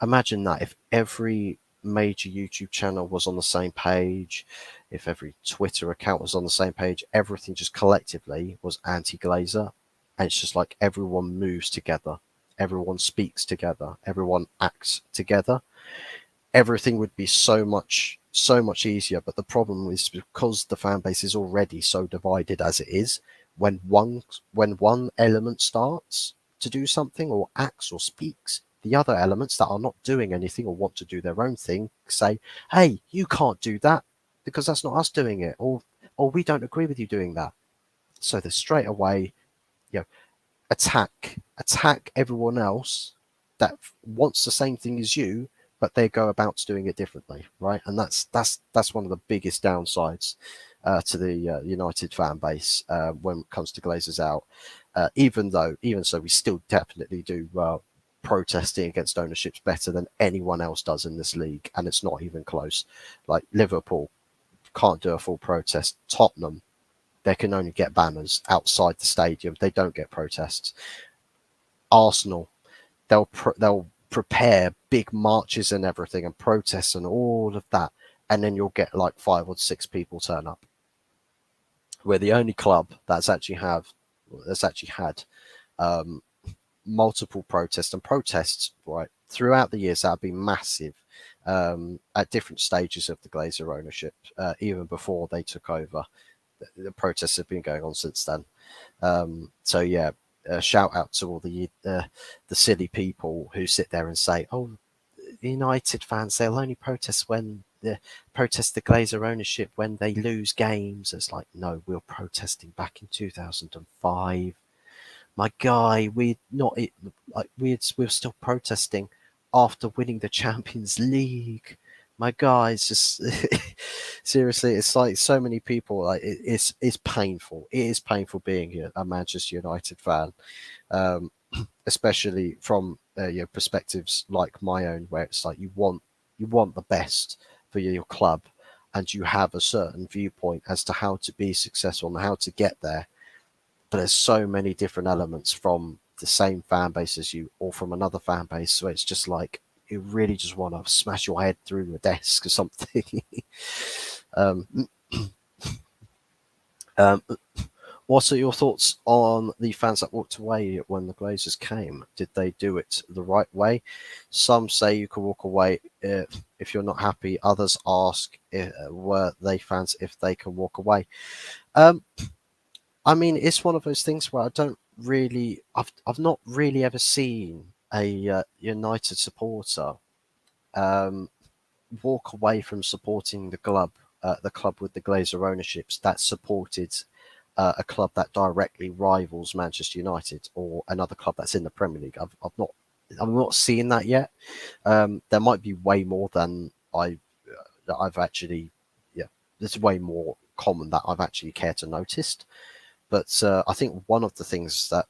imagine that if every major YouTube channel was on the same page, if every Twitter account was on the same page, everything just collectively was anti-Glazer, and it's just like everyone moves together, everyone speaks together, everyone acts together, everything would be so much easier. But the problem is because the fan base is already so divided as it is, when one element starts to do something or acts or speaks, the other elements that are not doing anything or want to do their own thing say, hey, you can't do that because that's not us doing it, or we don't agree with you doing that. So they straight away, you know, attack everyone else that wants the same thing as you, but they go about doing it differently, right? And that's one of the biggest downsides to the United fan base when it comes to Glazers out. Even so, we still definitely do protesting against ownerships better than anyone else does in this league, and it's not even close. Like Liverpool can't do a full protest. Tottenham, they can only get banners outside the stadium. They don't get protests. Arsenal, they'll prepare big marches and everything and protests and all of that, and then you'll get like 5 or 6 people turn up. We're the only club that's actually had multiple protests right throughout the years that have been massive at different stages of the Glazer ownership, even before they took over. The protests have been going on since then. So yeah, shout out to all the silly people who sit there and say, "Oh, United fans, they'll only protest the Glazer ownership when they lose games." It's like, no, we were protesting back in 2005. My guy, we're still protesting after winning the Champions League. My guy, it's just seriously, it's like so many people. Like it's painful. It is painful being a Manchester United fan, especially from perspectives like my own, where it's like you want the best for your club, and you have a certain viewpoint as to how to be successful and how to get there. But there's so many different elements from the same fan base as you or from another fan base, so it's just like you really just want to smash your head through a desk or something. um, um, what are your thoughts on the fans that walked away when the Glazers came? Did they do it the right way? Some say you can walk away if you're not happy. Others ask, were they fans if they can walk away? I mean, it's one of those things where I've not really ever seen a United supporter walk away from supporting the club with the Glazer ownerships that supported a club that directly rivals Manchester United or another club that's in the Premier League. I'm not seeing that yet. There might be way more than I've actually, yeah, there's way more common that I've actually cared to notice. But I think one of the things that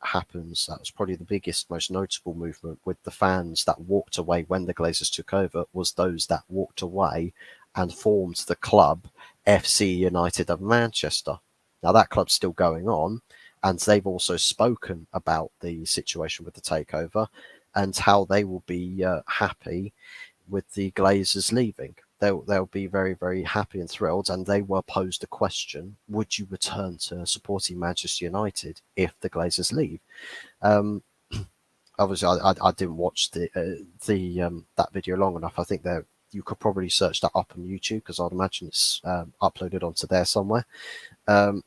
happens, that was probably the biggest, most notable movement with the fans that walked away when the Glazers took over, was those that walked away and formed the club FC United of Manchester. Now that club's still going on, and they've also spoken about the situation with the takeover and how they will be happy with the Glazers leaving. They'll be very, very happy and thrilled, and they were posed a question: would you return to supporting Manchester United if the Glazers leave? Um, Obviously, I didn't watch the that video long enough. I think that you could probably search that up on YouTube, because I'd imagine it's uploaded onto there somewhere. Um,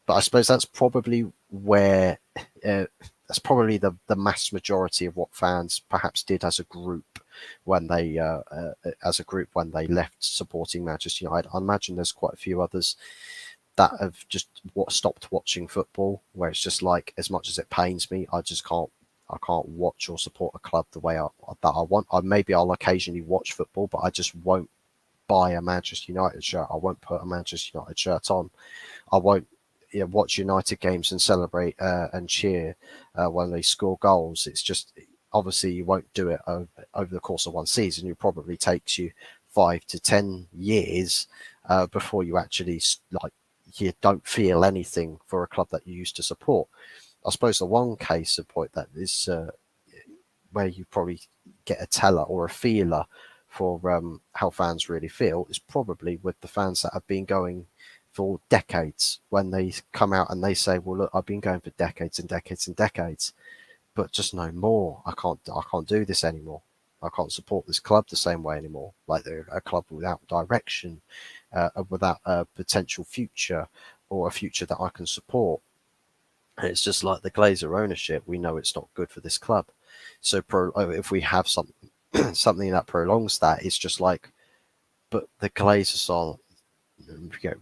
but I suppose that's probably where that's probably the mass majority of what fans perhaps did as a group when they when they left supporting Manchester United. I imagine there's quite a few others that have just stopped watching football, where it's just like, as much as it pains me, I can't watch or support a club the way that I want. Maybe I'll occasionally watch football, but I just won't buy a Manchester United shirt. I won't put a Manchester United shirt on. I won't watch United games and celebrate and cheer when they score goals. It's just, obviously you won't do it over the course of one season. It probably takes you 5 to 10 years before you actually you don't feel anything for a club that you used to support. I suppose the one case of point that is where you probably get a teller or a feeler for how fans really feel is probably with the fans that have been going for decades, when they come out and they say, well, look, I've been going for decades and decades and decades, but just no more. I can't do this anymore. I can't support this club the same way anymore. Like, they're a club without direction, without a potential future, or a future that I can support. And it's just like the Glazer ownership. We know it's not good for this club. So if we have something that prolongs that, it's just like, but the Glazers are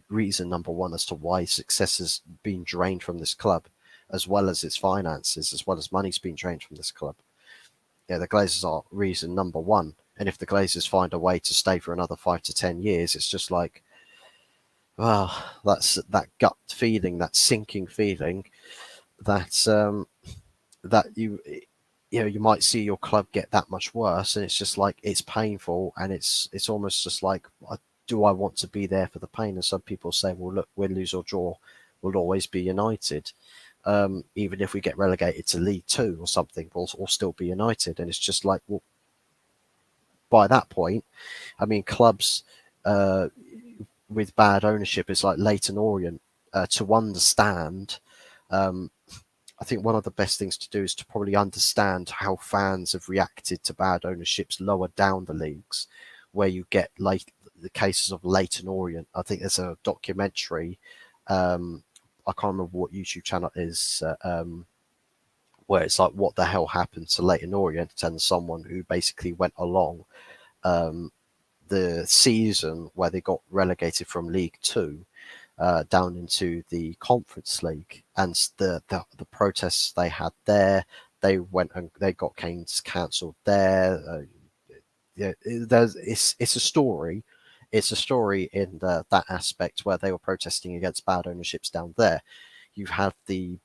reason number one as to why success has been drained from this club, as well as its finances, as well as money's been drained from this club. Yeah, the Glazers are reason number one. And if the Glazers find a way to stay for another 5 to 10 years, it's just like, well, that's that gut feeling, that sinking feeling, that that you might see your club get that much worse, and it's just like, it's painful, and it's almost just like, do I want to be there for the pain? And some people say, well, look, win, lose or draw, we'll always be United. Even if we get relegated to League Two or something, we'll still be United. And it's just like, well, by that point, I mean, clubs with bad ownership is like Leyton Orient. To understand, I think one of the best things to do is to probably understand how fans have reacted to bad ownerships lower down the leagues, where you get like the cases of Leyton Orient. I think there's a documentary. I can't remember what YouTube channel it is, where it's like, what the hell happened to Leyton Orient, and someone who basically went along the season where they got relegated from League Two down into the Conference League, and the protests they had there. They went and they got games cancelled there. It's a story. It's a story in that aspect, where they were protesting against bad ownerships down there. You have the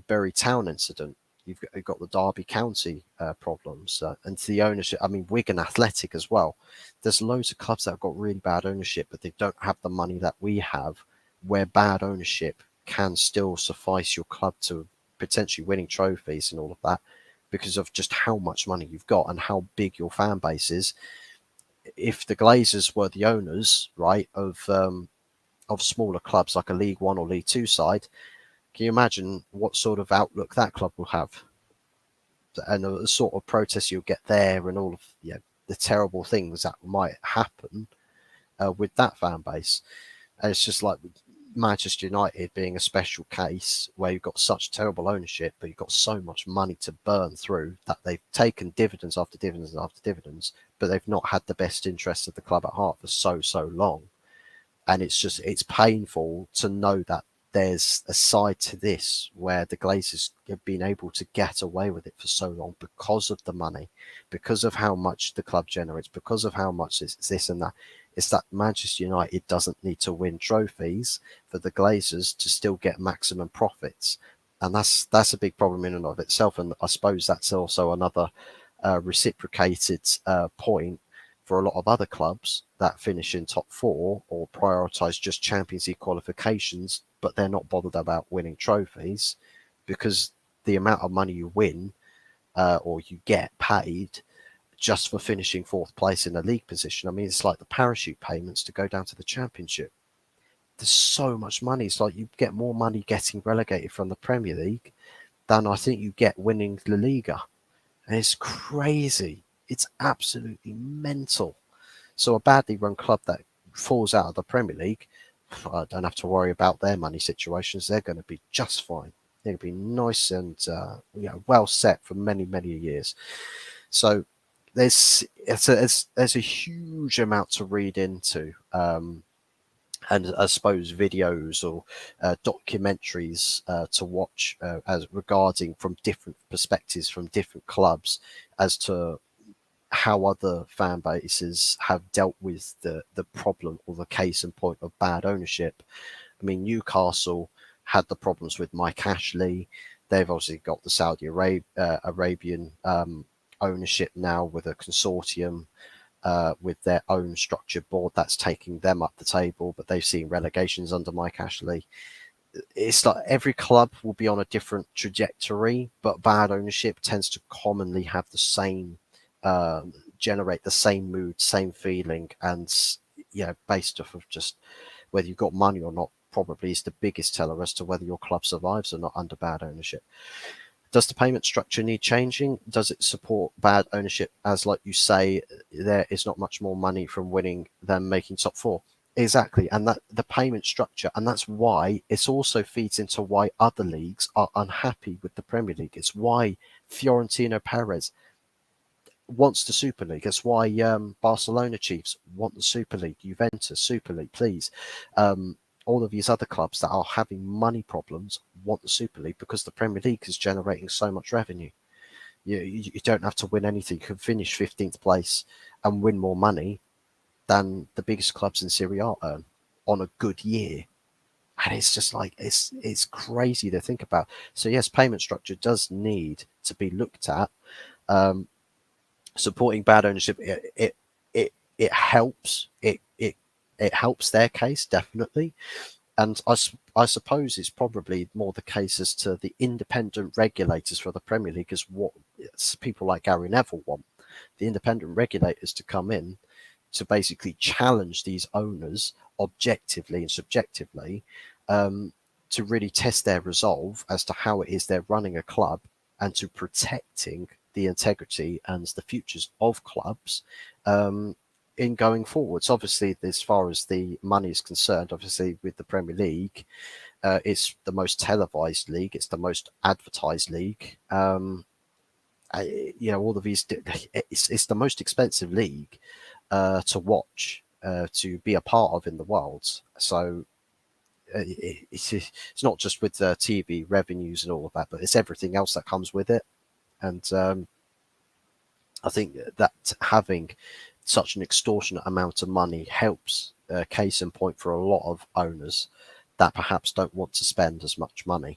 Bury Town incident. You've got the Derby County problems, and the ownership. I mean, Wigan Athletic as well. There's loads of clubs that have got really bad ownership, but they don't have the money that we have, where bad ownership can still suffice your club to potentially winning trophies and all of that, because of just how much money you've got and how big your fan base is. If the Glazers were the owners, right, of smaller clubs like a League One or League Two side, can you imagine what sort of outlook that club will have, and the sort of protests you'll get there, and all of the terrible things that might happen with that fan base? And it's just like Manchester United being a special case, where you've got such terrible ownership, but you've got so much money to burn through, that they've taken dividends after dividends after dividends, but they've not had the best interests of the club at heart for so long. And it's painful to know that there's a side to this where the Glazers have been able to get away with it for so long, because of the money, because of how much the club generates, because of how much it's this and that. It's that Manchester United doesn't need to win trophies for the Glazers to still get maximum profits. And that's a big problem in and of itself. And I suppose that's also another reciprocated point for a lot of other clubs that finish in top four or prioritise just Champions League qualifications, but they're not bothered about winning trophies, because the amount of money you win or you get paid just for finishing fourth place in a league position. I mean, it's like the parachute payments to go down to the Championship. There's so much money. It's like you get more money getting relegated from the Premier League than I think you get winning La Liga. And it's crazy. It's absolutely mental. So a badly run club that falls out of the Premier League, I don't have to worry about their money situations. They're going to be just fine. They're going to be nice and well set for many, many years. So there's a huge amount to read into. And I suppose videos or documentaries to watch as regarding from different perspectives from different clubs as to how other fan bases have dealt with the problem or the case in point of bad ownership. I mean, Newcastle had the problems with Mike Ashley. They've obviously got the Saudi Arabian ownership now with a consortium with their own structured board that's taking them up the table, but they've seen relegations under Mike Ashley. It's like every club will be on a different trajectory, but bad ownership tends to commonly have the same, generate the same mood, same feeling, and based off of just whether you've got money or not, probably is the biggest teller as to whether your club survives or not under bad ownership. Does the payment structure need changing? Does it support bad ownership? As like you say, there is not much more money from winning than making top four. Exactly, and that the payment structure, and that's why it also feeds into why other leagues are unhappy with the Premier League. It's why Fiorentino Perez wants the Super League. It's why Barcelona Chiefs want the Super League. Juventus Super League, please. All of these other clubs that are having money problems want the Super League because the Premier League is generating so much revenue. You don't have to win anything. You can finish 15th place and win more money than the biggest clubs in Serie A earn on a good year. And it's just like, it's crazy to think about. So yes, payment structure does need to be looked at. Supporting bad ownership, it helps. It helps their case, definitely. And I suppose it's probably more the case as to the independent regulators for the Premier League is what people like Gary Neville want. The independent regulators to come in to basically challenge these owners objectively and subjectively, to really test their resolve as to how it is they're running a club and to protecting the integrity and the futures of clubs in going forwards. Obviously, as far as the money is concerned, obviously with the Premier League, it's the most televised league, it's the most advertised league. All of these, it's the most expensive league to watch, to be a part of in the world. So it's not just with TV revenues and all of that, but it's everything else that comes with it. And I think that having such an extortionate amount of money helps, case in point, for a lot of owners that perhaps don't want to spend as much money.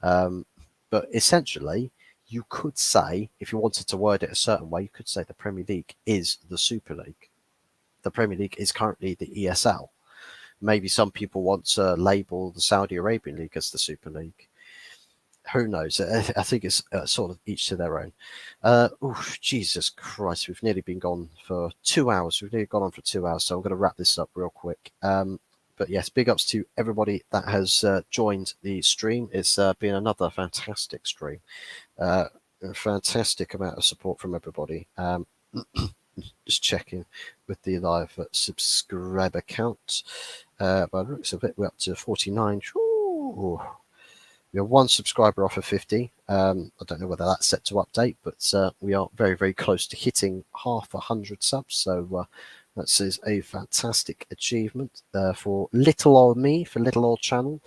But essentially, you could say, if you wanted to word it a certain way, you could say the Premier League is the Super League. The Premier League is currently the ESL. Maybe some people want to label the Saudi Arabian League as the Super League. Who knows? I think it's sort of each to their own. Jesus Christ, we've nearly been gone for 2 hours. We've nearly gone on for 2 hours, so I'm going to wrap this up real quick. But yes, big ups to everybody that has joined the stream. It's been another fantastic stream. A fantastic amount of support from everybody. Just checking with the live subscriber count. By the looks of it, we're up to 49. Ooh. We have one subscriber off of 50. I don't know whether that's set to update, but we are very, very close to hitting half 100 subs. So that is a fantastic achievement for little old me, for little old channel.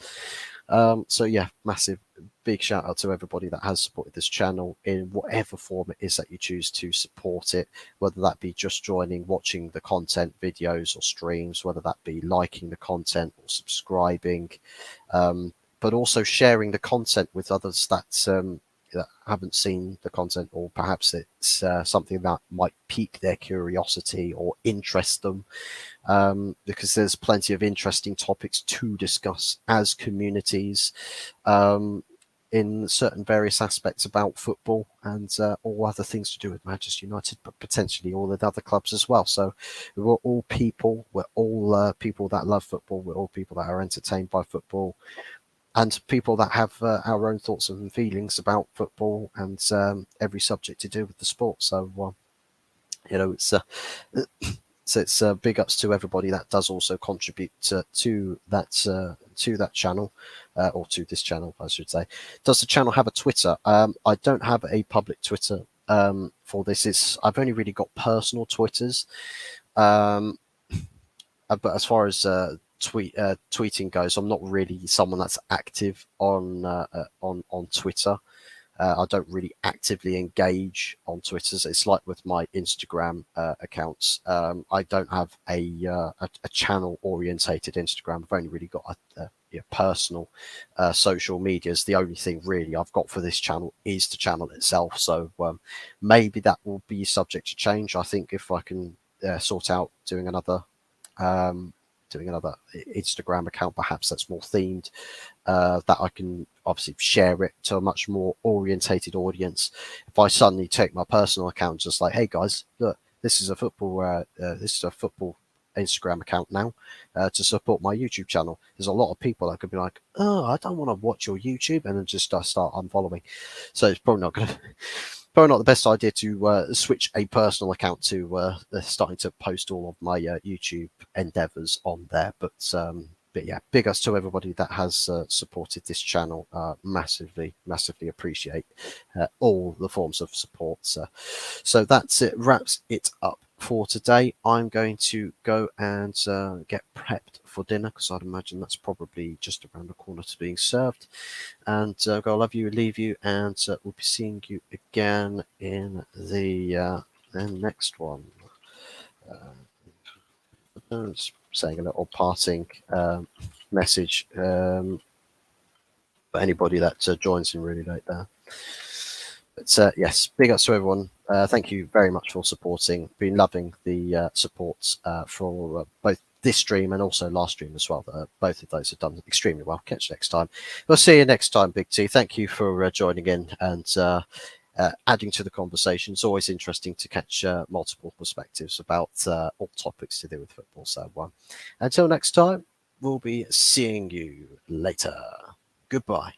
So yeah, massive, big shout out to everybody that has supported this channel in whatever form it is that you choose to support it, whether that be just joining, watching the content, videos or streams, whether that be liking the content or subscribing. But also sharing the content with others that that haven't seen the content, or perhaps it's something that might pique their curiosity or interest them, because there's plenty of interesting topics to discuss as communities, in certain various aspects about football and all other things to do with Manchester United, but potentially all the other clubs as well. So we're all people. We're all people that love football. We're all people that are entertained by football, and people that have our own thoughts and feelings about football and every subject to do with the sport. So it's so it's big ups to everybody that does also contribute to that channel, or to this channel, I should say. Does the channel have a Twitter? I don't have a public Twitter for this. I've only really got personal Twitters. Um, but as far as tweeting goes, I'm not really someone that's active on Twitter. I don't really actively engage on Twitter. It's like with my Instagram accounts. I don't have a channel orientated Instagram. I've only really got a personal social medias. The only thing really I've got for this channel is the channel itself. So maybe that will be subject to change. I think if I can sort out doing another Instagram account, perhaps that's more themed, that I can obviously share it to a much more orientated audience. If I suddenly take my personal account, just like, hey guys, look, this is a football Instagram account now, to support my YouTube channel. There's a lot of people that could be like, oh, I don't want to watch your YouTube, and then just start unfollowing. So it's probably not the best idea to switch a personal account to starting to post all of my YouTube endeavors on there. But yeah, big ups to everybody that has supported this channel. Massively appreciate all the forms of support. So that's it. Wraps it up for today. I'm going to go and get prepped for dinner, because I'd imagine that's probably just around the corner to being served. And go love you, leave you, and we'll be seeing you again in the next one. Just saying a little parting message for anybody that joins in really late there. But yes, big ups to everyone. Thank you very much for supporting. Been loving the support for both this stream and also last stream as well. Both of those have done extremely well. Catch you next time. We'll see you next time, Big T. Thank you for joining in and adding to the conversation. It's always interesting to catch multiple perspectives about all topics to do with football. So until next time, we'll be seeing you later. Goodbye.